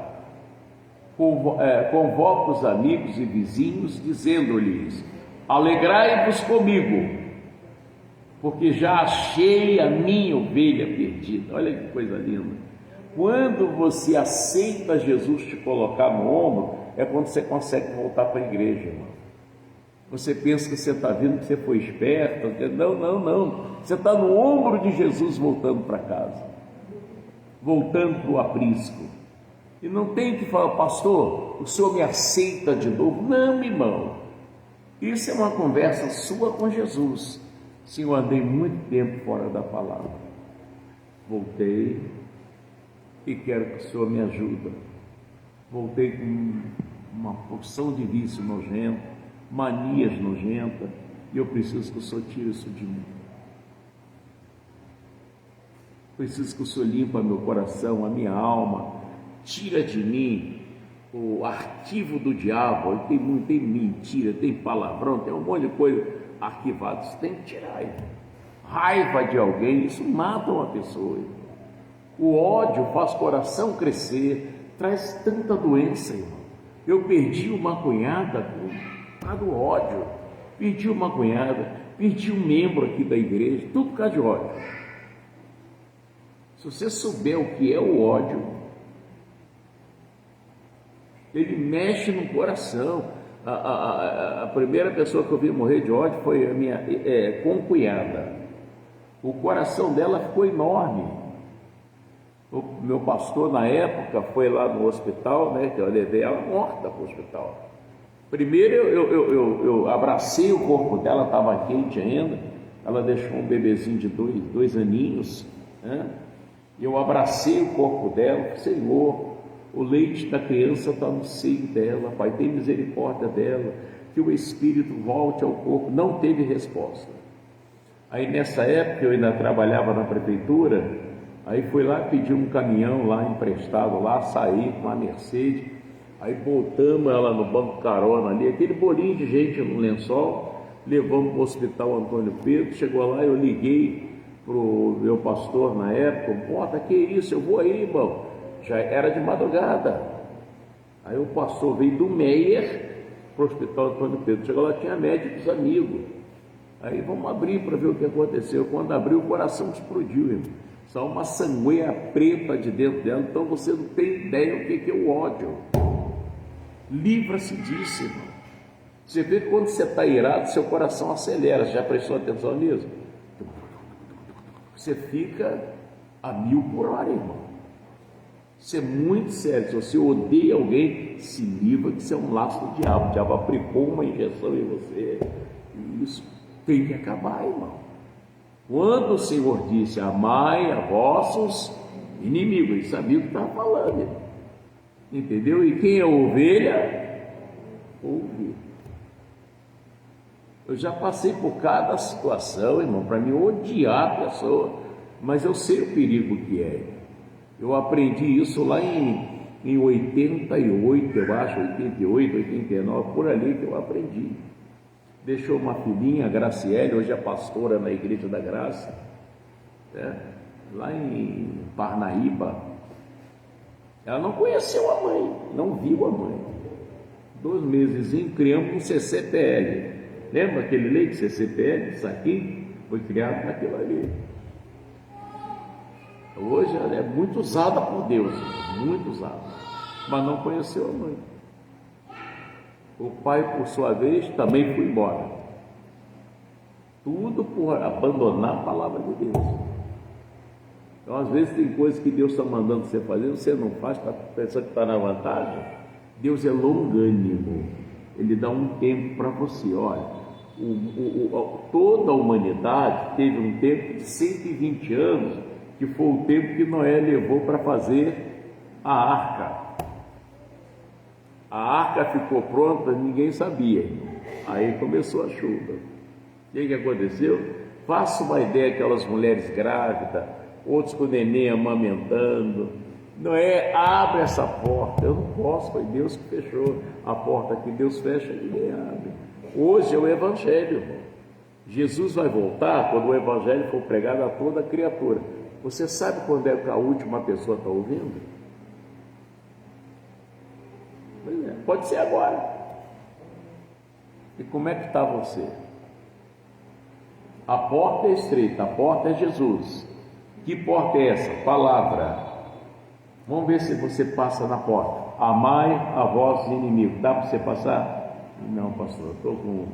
convoca os amigos e vizinhos, dizendo-lhes: alegrai-vos comigo, porque já achei a minha ovelha perdida. Olha que coisa linda. Quando você aceita Jesus te colocar no ombro, é quando você consegue voltar para a igreja, irmão. Você pensa que você está vindo, que você foi esperto. Não. Você está no ombro de Jesus voltando para casa, voltando para o aprisco. E não tem que falar, pastor, o senhor me aceita de novo? Não, irmão. Isso é uma conversa sua com Jesus. Sim, eu andei muito tempo fora da palavra. Voltei e quero que o senhor me ajude. Voltei com uma porção de vício nojento, manias nojentas, e eu preciso que o senhor tire isso de mim. Preciso que o senhor limpe meu coração, a minha alma, tira de mim o arquivo do diabo. Tem mentira, tem palavrão, tem um monte de coisa arquivada. Isso tem que tirar. Raiva de alguém, isso mata uma pessoa. O ódio faz o coração crescer, traz tanta doença, irmão. Eu perdi uma cunhada por causa do ódio, perdi uma cunhada, perdi um membro aqui da igreja, tudo por causa de ódio. Se você souber o que é o ódio, ele mexe no coração. A primeira pessoa que eu vi morrer de ódio foi a minha concunhada. O coração dela ficou enorme. O meu pastor na época foi lá no hospital, né, que eu levei ela morta para o hospital. Primeiro eu abracei o corpo dela, estava quente ainda. Ela deixou um bebezinho de dois aninhos, né? Eu abracei o corpo dela, Senhor, o leite da criança está no seio dela, Pai, tem misericórdia dela, que o espírito volte ao corpo. Não teve resposta. Aí nessa época eu ainda trabalhava na prefeitura, aí fui lá pedir um caminhão lá emprestado lá, saí com a Mercedes, aí botamos ela no banco carona ali, aquele bolinho de gente no lençol, levamos para o hospital Antônio Pedro, chegou lá, eu liguei pro meu pastor na época, porta, que isso, eu vou aí, irmão, já era de madrugada. Aí o pastor veio do Meier para o hospital Antônio Pedro, chegou lá, tinha médicos amigos. Aí vamos abrir para ver o que aconteceu. Quando abriu, o coração explodiu, irmão. Só uma sangueira preta de dentro dela, então você não tem ideia o que é o ódio. Livra-se disso, irmão. Você vê que quando você está irado, seu coração acelera. Você já prestou atenção nisso? Você fica a 1000 por hora, irmão. Isso é muito sério. Se você odeia alguém, se livra que isso é um laço do diabo. O diabo aplicou uma injeção em você. E isso tem que acabar, irmão. Quando o Senhor disse, amai a vossos inimigos, ele sabia o que estava falando, irmão. Entendeu? E quem é ovelha, ouve. Eu já passei por cada situação, irmão, para me odiar a pessoa, mas eu sei o perigo que é. Eu aprendi isso lá em 88, eu acho, 88, 89, por ali que eu aprendi. Deixou uma filhinha, a Graciele, hoje é pastora na Igreja da Graça, né? Lá em Parnaíba. Ela não conheceu a mãe, não viu a mãe. 2 meses criamos um CCPL. Lembra aquele leite CCPL, saquinho? Foi criado naquilo ali. Hoje ela é muito usada por Deus, muito usada, mas não conheceu a mãe. O pai, por sua vez, também foi embora. Tudo por abandonar a palavra de Deus. Então, às vezes, tem coisas que Deus está mandando você fazer, você não faz, está pensando que está na vantagem. Deus é longânimo. Ele dá um tempo para você. Olha, toda a humanidade teve um tempo de 120 anos, que foi o tempo que Noé levou para fazer a arca. A arca ficou pronta, ninguém sabia. Aí começou a chuva. O que aconteceu? Faça uma ideia, aquelas mulheres grávidas, outros com o neném amamentando. Noé, abre essa porta. Eu não posso, foi Deus que fechou a porta que Deus fecha, ninguém abre. Hoje é o Evangelho, irmão. Jesus vai voltar quando o Evangelho for pregado a toda criatura. Você sabe quando é que a última pessoa está ouvindo? Pois é, pode ser agora. E como é que está você? A porta é estreita, a porta é Jesus. Que porta é essa? Palavra. Vamos ver se você passa na porta. Amai a vossos inimigos. Dá para você passar? Não, pastor, eu estou com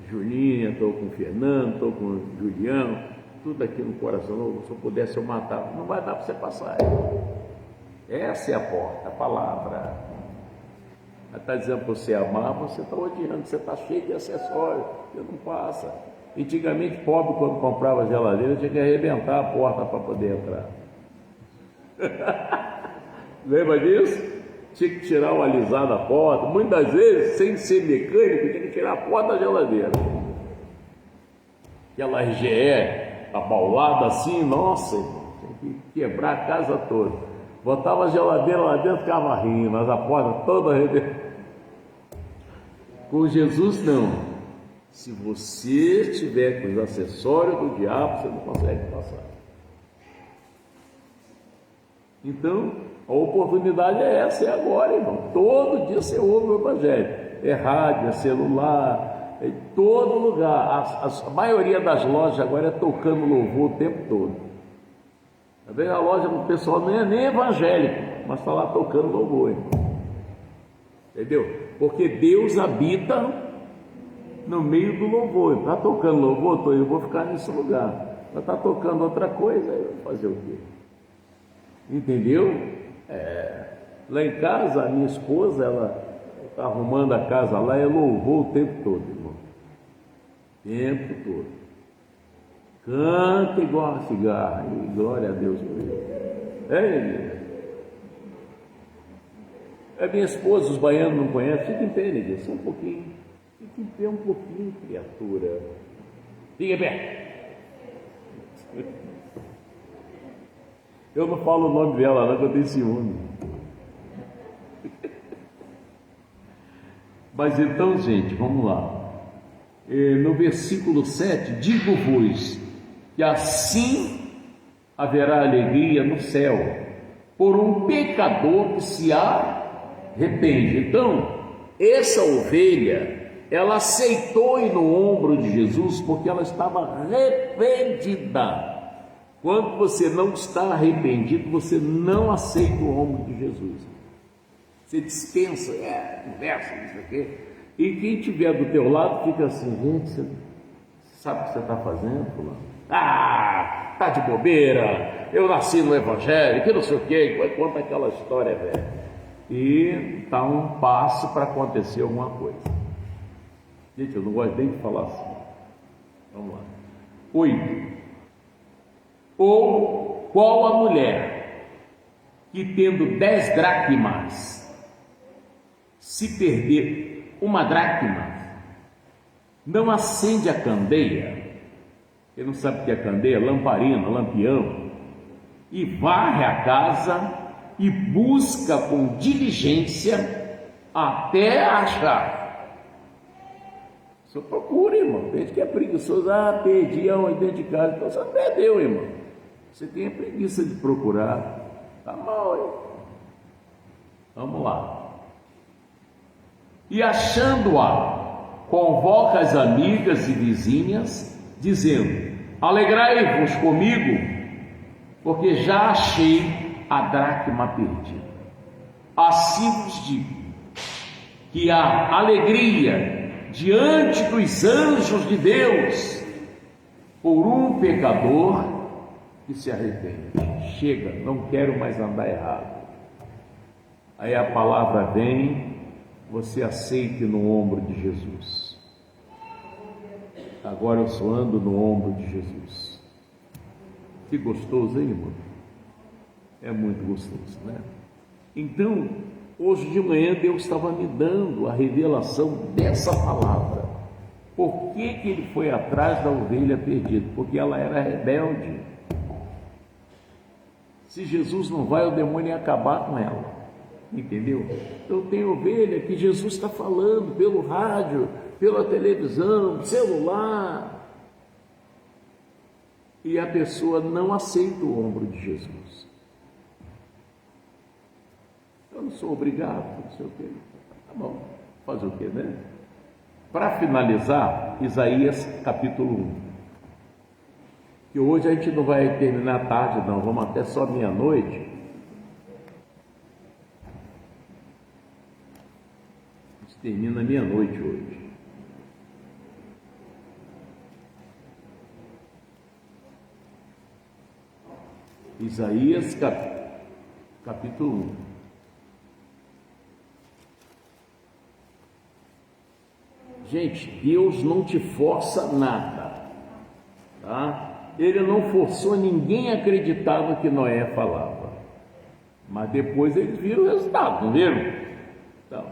Julinha, estou com Fernando, estou com Julião, tudo aqui no coração. Se eu pudesse, eu matava. Não vai dar para você passar. Essa é a porta, a palavra. Está dizendo para você amar, você está odiando, você está cheio de acessórios, você não passa. Antigamente, pobre, quando comprava geladeira, tinha que arrebentar a porta para poder entrar. Lembra disso? Tinha que tirar o alisar da porta, muitas vezes, sem ser mecânico, tinha que tirar a porta da geladeira. Aquela RGE abaulada assim, nossa, tinha que quebrar a casa toda. Botava a geladeira lá dentro, ficava rindo, mas a porta toda arrebentada. Com Jesus não. Se você estiver com os acessórios do diabo, você não consegue passar. Então, a oportunidade é essa, é agora, irmão. Todo dia você ouve o Evangelho. É rádio, é celular, é em todo lugar. A maioria das lojas agora é tocando louvor o tempo todo. Às vezes a loja do pessoal não é nem evangélico, mas está lá tocando louvor, irmão. Entendeu? Porque Deus habita no meio do louvor. Está tocando louvor, eu vou ficar nesse lugar. Mas está tocando outra coisa, eu vou fazer o quê? Entendeu? Lá em casa, a minha esposa, ela está arrumando a casa lá, é louvor o tempo todo, irmão. O tempo todo. Canta igual a cigarra, e glória a Deus por isso. A minha esposa, os baianos não conhecem, fica em pé, neguinho, só um pouquinho. Fica em pé um pouquinho, criatura. Fica em pé. Eu não falo o nome dela, não, que eu tenho ciúme. Mas então, gente, vamos lá. No versículo 7, digo-vos que assim haverá alegria no céu por um pecador que se arrepende. Então, essa ovelha, ela aceitou ir no ombro de Jesus porque ela estava arrependida. Quando você não está arrependido, você não aceita o ombro de Jesus. Você dispensa, conversa, não sei o quê. E quem estiver do teu lado fica assim, gente, você sabe o que você está fazendo, fulano? Tá de bobeira, eu nasci no Evangelho, que não sei o quê, conta aquela história velha. E está um passo para acontecer alguma coisa. Gente, eu não gosto nem de falar assim. Vamos lá. 8. Ou qual a mulher que tendo 10 dracmas, se perder uma dracma, não acende a candeia? Ele não sabe o que é candeia, lamparina, lampião, e varre a casa e busca com diligência até achar. Só procura, irmão. Tem gente que é preguiçoso, perdi aonde dentro de casa. Então você não perdeu, irmão. Você tem a preguiça de procurar. Tá mal, hein? Vamos lá. E achando-a, convoca as amigas e vizinhas, dizendo: alegrai-vos comigo, porque já achei a dracma perdida. Assim vos digo, que há alegria diante dos anjos de Deus por um pecador que se arrepende. Chega, não quero mais andar errado. Aí a palavra vem, você aceite no ombro de Jesus. Agora eu só ando no ombro de Jesus. Que gostoso, hein, irmão? É muito gostoso, né? Então, hoje de manhã Deus estava me dando a revelação dessa palavra. Por que ele foi atrás da ovelha perdida? Porque ela era rebelde. Se Jesus não vai, o demônio ia acabar com ela. Entendeu? Então tem ovelha que Jesus está falando pelo rádio, pela televisão, celular, e a pessoa não aceita o ombro de Jesus. Eu não sou obrigado, não sei o quê. Tá bom, fazer o quê, né? Para finalizar, Isaías capítulo 1. Que hoje a gente não vai terminar tarde, não, vamos até só meia-noite. A gente termina meia-noite hoje. Isaías capítulo 1. Gente, Deus não te força nada, tá? Ele não forçou ninguém a acreditar no que Noé falava, mas depois eles viram o resultado, não viram? Então,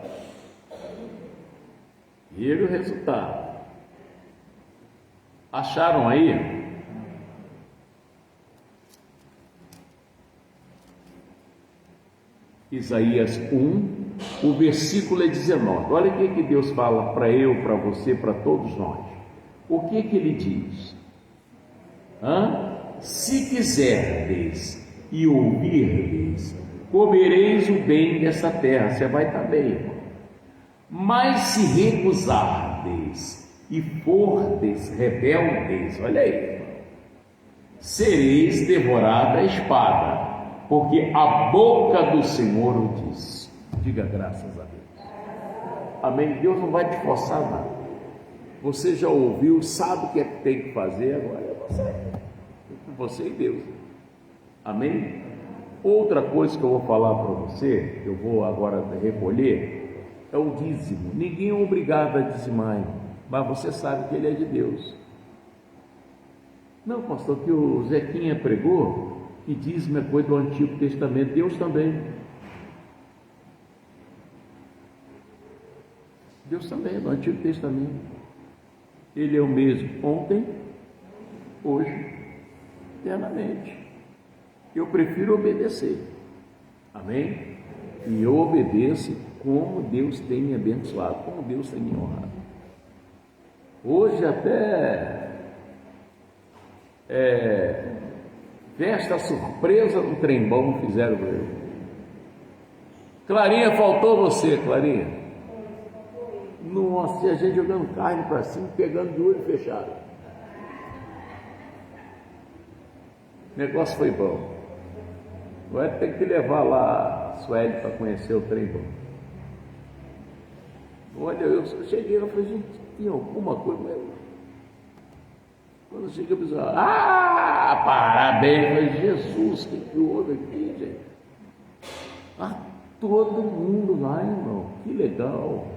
viram o resultado. Acharam aí? Isaías 1, o versículo é 19. Olha o que Deus fala para eu, para você, para todos nós. O que ele diz? Se quiserdes e ouvirdes, comereis o bem dessa terra. Você vai estar bem, irmão. Mas se recusardes e fordes rebeldes, olha aí, irmão, sereis devorada a espada, porque a boca do Senhor o diz. Diga graças a Deus. Amém? Deus não vai te forçar nada. Você já ouviu, sabe o que é que tem que fazer, agora é você e Deus. Amém? Outra coisa que eu vou falar para você, que eu vou agora recolher, é o dízimo. Ninguém é obrigado a dizimar, mas você sabe que ele é de Deus. Não, pastor, que o Zequinha pregou, que dízimo é coisa do Antigo Testamento. Deus também. Deus também, no Antigo Testamento. Ele é o mesmo ontem, hoje, eternamente. Eu prefiro obedecer, amém? E eu obedeço como Deus tem me abençoado, como Deus tem me honrado. Hoje até festa surpresa do trembão fizeram para eu. Clarinha, faltou você, Clarinha. Nossa, e a gente jogando carne para cima, pegando de olho fechado. O negócio foi bom. Agora tem que levar lá a Sueli para conhecer o trembão. Olha, eu cheguei lá e falei, gente, tinha alguma coisa? Quando eu cheguei, eu pensei, parabéns! Eu falei, Jesus, o que houve aqui, gente? Todo mundo lá, irmão, que legal!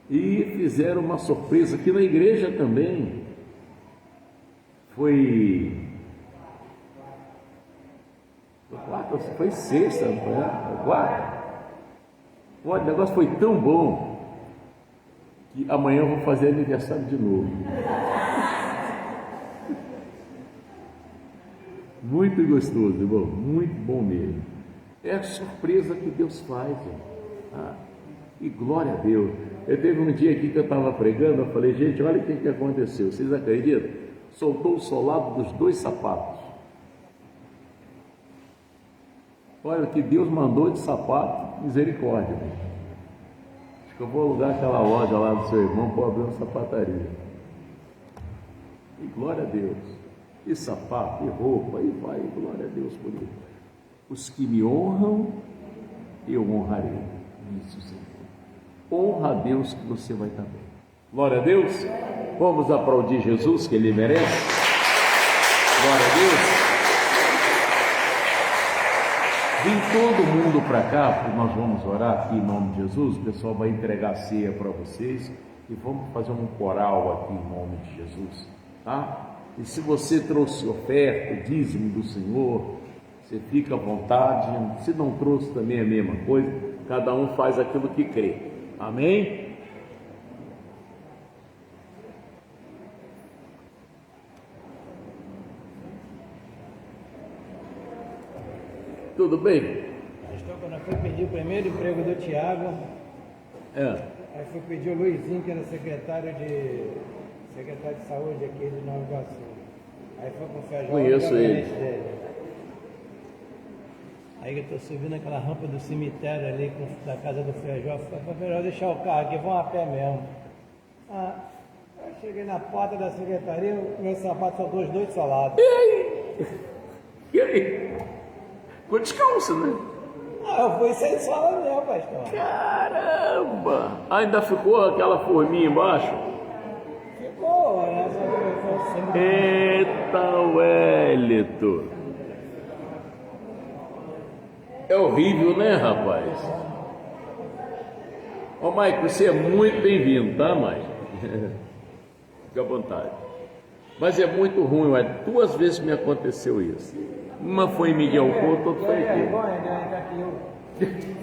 E fizeram uma surpresa aqui na igreja também. Foi quarta, foi sexta, não foi? Foi quarta. Olha, o negócio foi tão bom que amanhã eu vou fazer aniversário de novo. Muito gostoso, irmão, muito bom mesmo. É a surpresa que Deus faz, irmão. E glória a Deus. Eu teve um dia aqui que eu estava pregando, eu falei, gente, olha o que aconteceu. Vocês acreditam? Soltou o solado dos 2 sapatos. Olha, o que Deus mandou de sapato, misericórdia. Acho que eu vou alugar aquela loja lá do seu irmão para abrir uma sapataria. E glória a Deus. E sapato, e roupa, e vai, glória a Deus por isso. Os que me honram, eu honrarei. Isso, Senhor. Honra a Deus que você vai estar bem. Glória a Deus. Vamos aplaudir Jesus, que Ele merece. Glória a Deus. Vem todo mundo para cá, porque nós vamos orar aqui em nome de Jesus. O pessoal vai entregar a ceia para vocês e vamos fazer um coral aqui em nome de Jesus, tá? E se você trouxe oferta, dízimo do Senhor, você fica à vontade. Se não trouxe também é a mesma coisa, cada um faz aquilo que crê, amém? Tudo bem? Pastor, quando eu fui pedir o primeiro emprego do Tiago, aí fui pedir o Luizinho, que era secretário de saúde aqui de Nova Iguaçu. Aí foi com o Feijó. Conheço ele. Dele. Aí eu estou subindo aquela rampa do cemitério ali da casa do Feijó. Falei, Feijó, deixar o carro aqui, vão a pé mesmo. Eu cheguei na porta da secretaria, o meu sapato só os 2 solados. E aí? Ficou descalço, né? Eu fui sem sola mesmo, pastor. Caramba! Ainda ficou aquela forminha embaixo? Ficou, né? Eita, Wellington! É horrível, né, rapaz? Ô, Mike, você é muito bem-vindo, tá, Mike? Fica à vontade. Mas é muito ruim, ué. 2 vezes me aconteceu isso. Uma foi em Miguel Couto, outra foi aqui.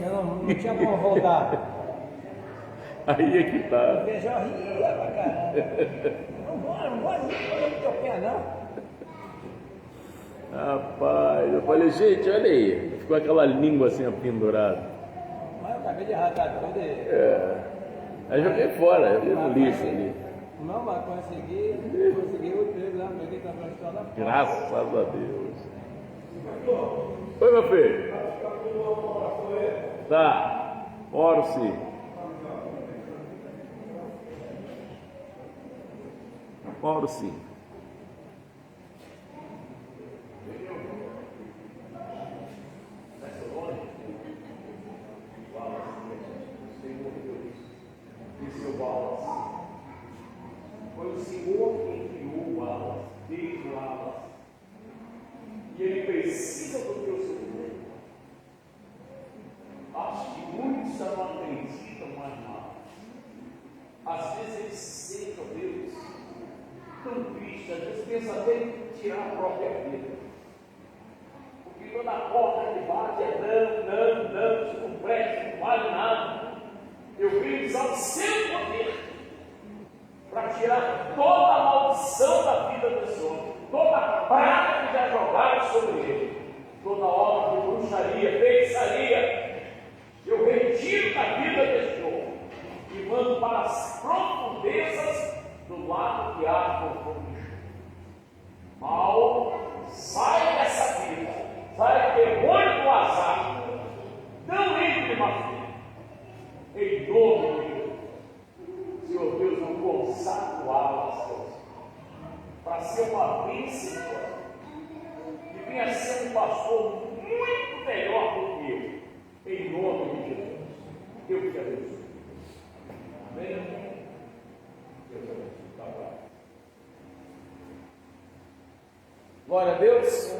Eu não tinha como voltar. Aí é que tá. O Feijó ria pra caramba. Não bora, não teu pé, não. Rapaz, eu falei, gente, olha aí. Ficou aquela língua assim pendurada. Mas eu acabei de arrancar tudo. Aí joguei fora, joguei no lixo ali. Não, mas consegui o emprego lá, peguei pra prestar na porta. Graças a Deus. Oi, meu filho. Tá, oro sim. Oro sim. Foi o Senhor quem criou o Wallace, desde o Wallace. E ele precisa do teu sofrimento. Acho que muitos não acreditam mais nada. Às vezes eles se sentem, Deus, tão tristes, às vezes pensam até em tirar a própria vida. Porque toda a porta que bate é não, isso não presta, não vale nada. Eu venho usar o seu poder para tirar toda a maldição da vida desse homem. do lado que há conforto de chuva. Mal, sai dessa vida, sai demônio do azar, não entre mais em nome de Deus. Senhor Deus, eu consagro alas, Senhor, para ser uma bênção, que venha ser um pastor muito melhor do que eu, em nome de Jesus. Deus te abençoe. Amém? Deus te abençoe. Tá bom. Glória a Deus.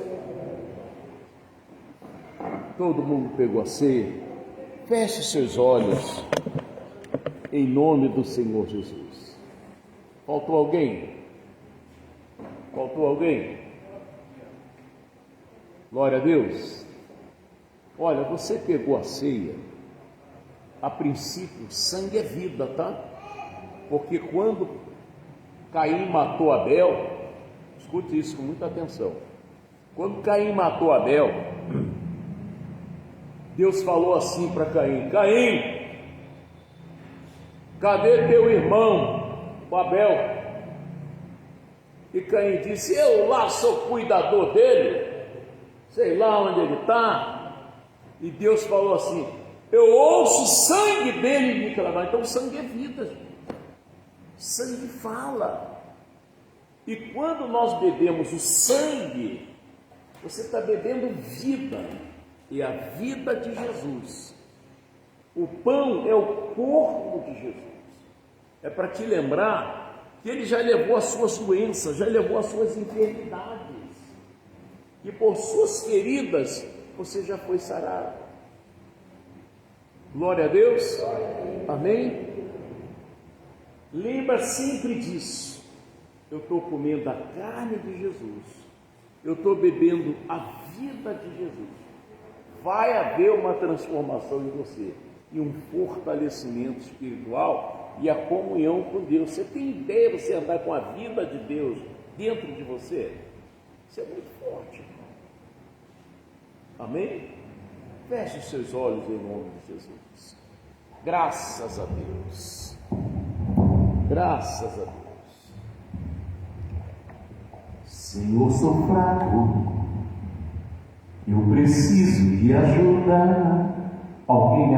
Todo mundo pegou a ceia. Feche seus olhos em nome do Senhor Jesus. Faltou alguém? Faltou alguém? Glória a Deus. Olha, você pegou a ceia. A princípio, sangue é vida, tá? Porque quando Caim matou Abel, escute isso com muita atenção. Quando Caim matou Abel, Deus falou assim para Caim: Caim, cadê teu irmão, o Abel? E Caim disse: eu lá sou cuidador dele, sei lá onde ele está. E Deus falou assim: eu ouço o sangue dele me clamar. Então o sangue é vida, gente. Sangue fala. E quando nós bebemos o sangue, você está bebendo vida, e a vida de Jesus. O pão é o corpo de Jesus. É para te lembrar que ele já levou as suas doenças, já levou as suas enfermidades, e por suas feridas você já foi sarado. Glória a Deus. Amém? Lembra sempre disso. Eu estou comendo a carne de Jesus, eu estou bebendo a vida de Jesus. Vai haver uma transformação em você, e um fortalecimento espiritual, e a comunhão com Deus. Você tem ideia de você andar com a vida de Deus dentro de você? Isso é muito forte. Amém? Feche os seus olhos em nome de Jesus. Graças a Deus. Graças a Deus. Senhor, sou fraco, eu preciso de ajuda. Alguém me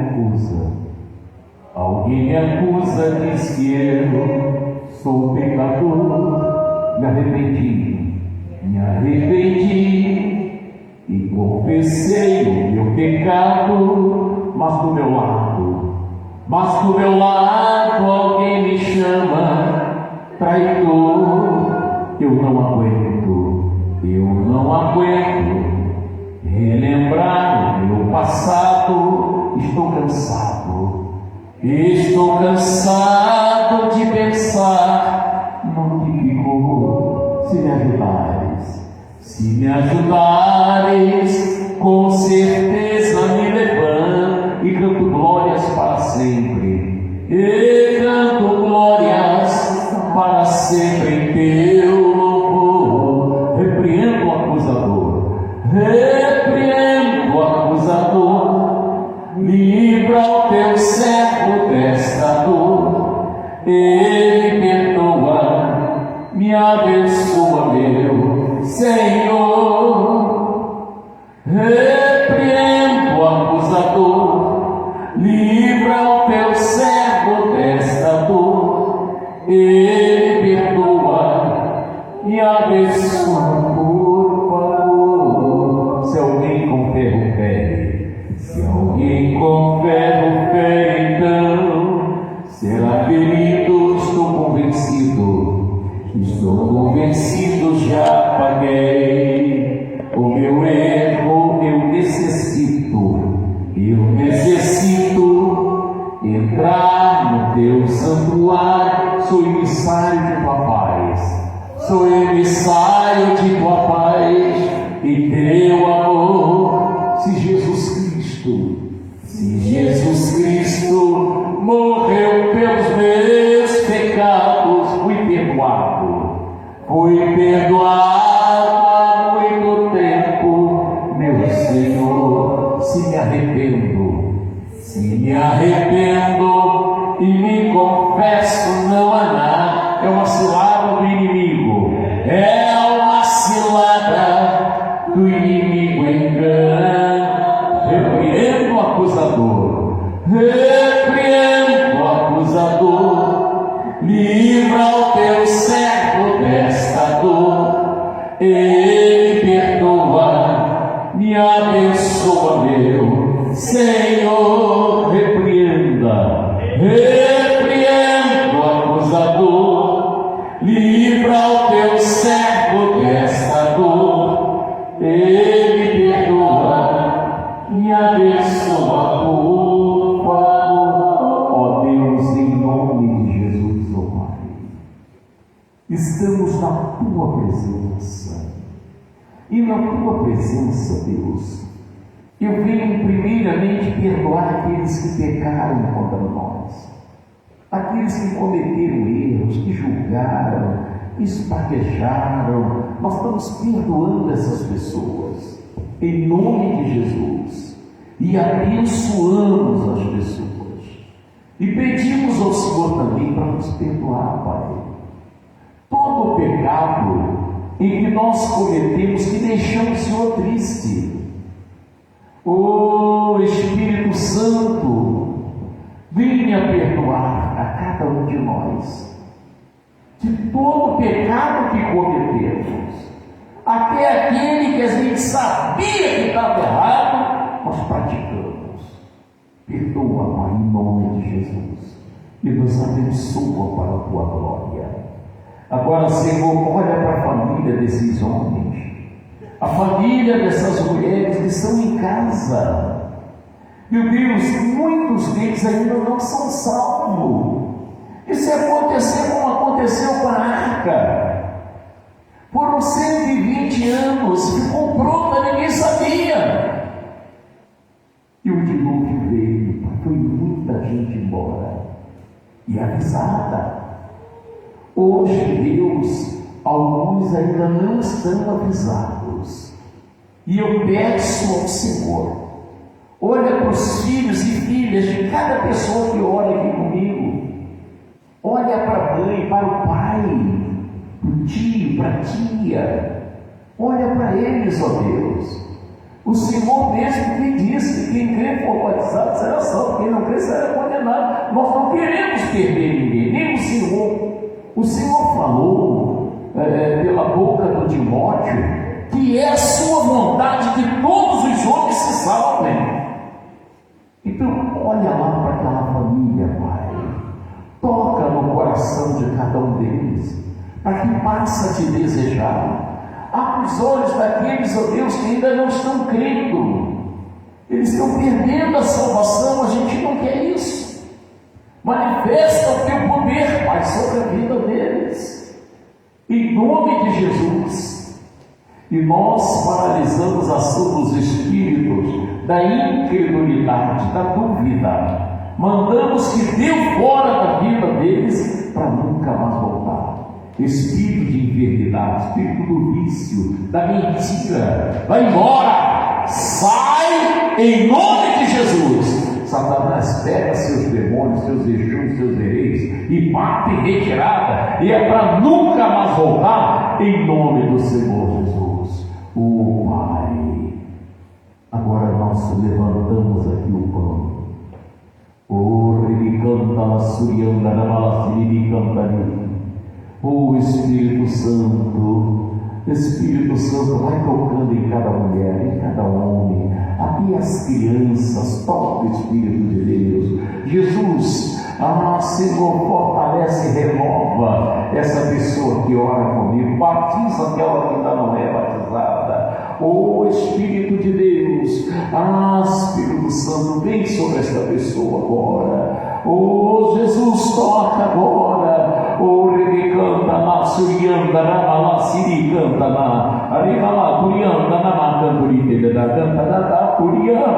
acusa, diz que eu sou pecador. Me arrependi e confessei o meu pecado, mas do meu lado alguém me chama traidor. Eu não aguento relembrar o meu passado. Estou cansado de pensar no que ficou. Se me ajudares, com certeza me levanto e canto glórias para sempre. E canto glórias para sempre em teu louvor. Repreendo o acusador, livra o teu servo desta dor. Ele perdoa, me abençoa, meu Senhor. Repreendo o acusador, livra o teu servo desta dor. Ele perdoa, me abençoa, por favor. Se alguém com ferro fere, então será ferido. Estou convencido, já paguei o meu erro. Eu necessito entrar no teu santuário. Sou emissário de tua paz e teu amor. Se Jesus Cristo morreu pelos meus pecados, fui perdoado há muito tempo, meu Senhor. Se me arrependo e me confesso, não há é uma cilada do inimigo. É uma cilada do inimigo, engana. Repreendo o acusador. Repreendo o acusador. Livra o teu servo desta dor. Ele perdoa, me abençoa, meu Senhor. Repreenda, repreenda o acusador. Livra o teu servo desta dor. Ele perdoa, me abençoa, por favor. Ó Deus, em nome de Jesus, ó Pai, estamos na tua presença. E na tua presença, Deus, eu venho primeiramente perdoar aqueles que pecaram contra nós, aqueles que cometeram erros, que julgaram, que esparguejaram. Nós estamos perdoando essas pessoas, em nome de Jesus, e abençoamos as pessoas, e pedimos ao Senhor também para nos perdoar, Pai, todo o pecado em que nós cometemos, que deixamos o Senhor triste. Ó Espírito Santo, venha perdoar a cada um de nós de todo o pecado que cometemos, até aquele que a gente sabia que estava errado, nós praticamos. Perdoa, Pai, em nome de Jesus, e nos abençoa para a tua glória. Agora, Senhor, olha para a família desses homens, a família dessas mulheres que estão em casa. Meu Deus, muitos deles ainda não são salvos. E se acontecer como aconteceu com a arca, foram 120 anos, ficou pronta, ninguém sabia. E o dilúvio veio, foi muita gente embora, e avisada. Hoje, Deus, alguns ainda não estão avisados, e eu peço ao Senhor, olha para os filhos e filhas de cada pessoa que ora aqui comigo, olha para a mãe, para o pai, para o tio, para a tia, olha para eles, ó Deus. O Senhor mesmo que disse que quem crê for batizado será salvo, quem não crê será condenado. Nós não queremos perder ninguém, nem o Senhor. O Senhor falou pela boca do Timóteo que é a sua vontade que todos os homens se salvem. Então, olha lá para aquela família, Pai. Toca no coração de cada um deles, para que passe a te desejar. Abre os olhos daqueles, ó Deus, que ainda não estão crendo. Eles estão perdendo a salvação, a gente não quer isso. Manifesta o teu poder, Pai, sobre a vida deles, em nome de Jesus. E nós paralisamos a ação dos espíritos da incredulidade, da dúvida. Mandamos que dê fora da vida deles para nunca mais voltar. Espírito de enfermidade, espírito do vício, da mentira, vai embora, sai em nome de Jesus. Satanás pega seus demônios, seus Exus, seus hereis e bate em retirada, e é para nunca mais voltar, em nome do Senhor Jesus. Oh Pai, agora nós levantamos aqui o pão. Oh, Rebicanta, Lassurianda, Namalaciribicanta. Oh Espírito Santo, Espírito Santo, vai tocando em cada mulher, em cada homem, aqui as crianças, toca o Espírito de Deus. Jesus, Senhor, fortalece e renova essa pessoa que ora comigo, batiza aquela que ainda não é batizada. Oh Espírito de Deus, Espírito Santo, vem sobre esta pessoa agora. Oh Jesus, toca agora. Oh Rebecanta, Massurianda, Namalaciri, canta na Aribala, Curianda, Namacanturi, da canta da Curianda,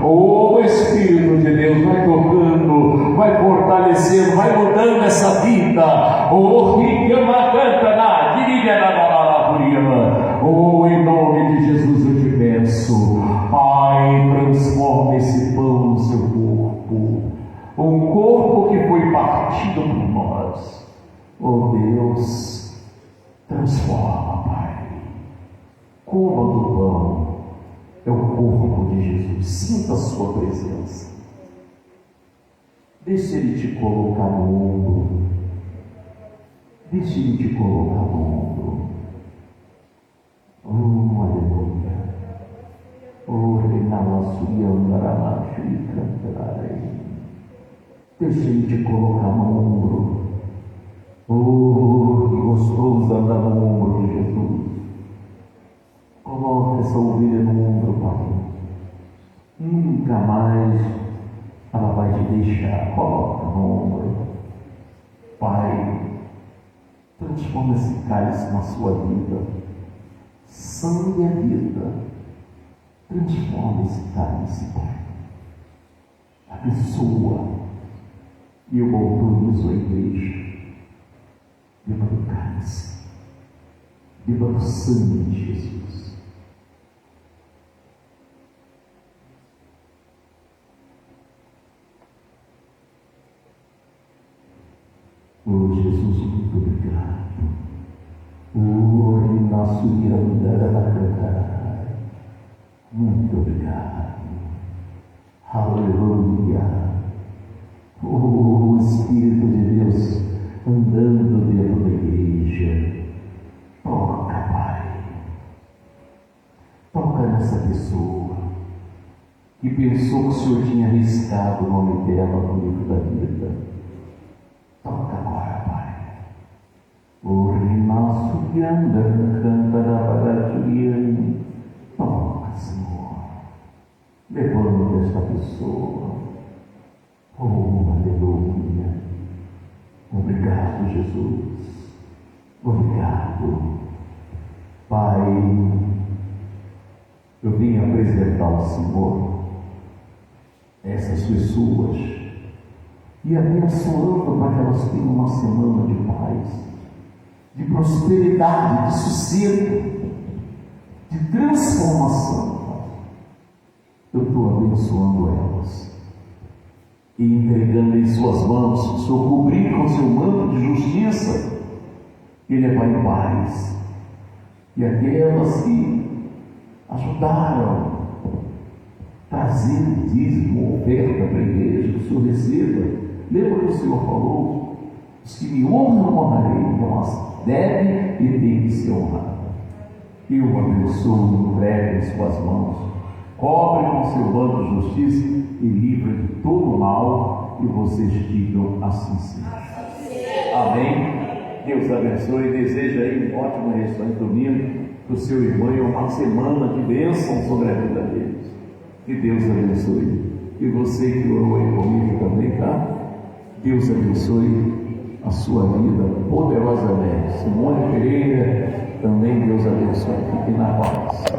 oh Espírito de Deus, vai tocando, vai fortalecendo, vai mudando essa vida. Oh Ricama, canta na Diriga, Namala, Curianda. Oh, em nome de Jesus eu te peço, Pai, transforma esse pão no seu corpo, um corpo que foi partido por nós. Oh Deus, transforma, Pai. Coma do pão, é o corpo de Jesus. Sinta a sua presença. Deixe Ele te colocar no ombro. Deixe Ele te colocar no ombro. Oh, aleluia. Oh, deixe Ele te colocar no ombro. Oh, que gostoso andar no ombro de Jesus. Coloque essa ovelha no ombro, Pai. Nunca mais ela vai te deixar. Coloca no ombro. Pai, transforma esse cálice na sua vida. Sangue é vida. Transforma esse cálice, Pai. Abençoa. E eu autorizo a igreja. Beba do cálice. Beba do sangue de Jesus. Oh, Jesus, muito obrigado. Oh, nosso muito obrigado. Aleluia. Oh, Espírito de Deus andando dentro da igreja. Toca, Pai. Toca nessa pessoa que pensou que o Senhor tinha arriscado o nome dela no livro da vida. Toca agora, Pai. O nosso que anda canta da baratia. Toca, Senhor. Levanta esta pessoa. Oh, aleluia. Obrigado, Jesus. Obrigado. Pai, eu vim apresentar ao Senhor essas pessoas e abençoando para que elas tenham uma semana de paz, de prosperidade, de sossego, de transformação. Eu estou abençoando elas e entregando em suas mãos, o Senhor cobrir com seu manto de justiça e levar em paz. E aquelas que ajudaram a trazer dízimo, oferta para a igreja, que o Senhor receba. Lembra que o Senhor falou? Os que me honram, honrarei. Então as deve e tem que ser honrado. Eu abençoo, entrego em suas mãos. Cobre com seu manto de justiça e livra de todo mal, e vocês digam assim seja. Amém. Deus abençoe e deseja aí um ótimo restante domingo para o seu irmão e uma semana de bênção sobre a vida deles. Que Deus abençoe. E você que orou aí comigo também, tá? Deus abençoe a sua vida poderosamente. Simone Pereira, também Deus abençoe. Fique na paz.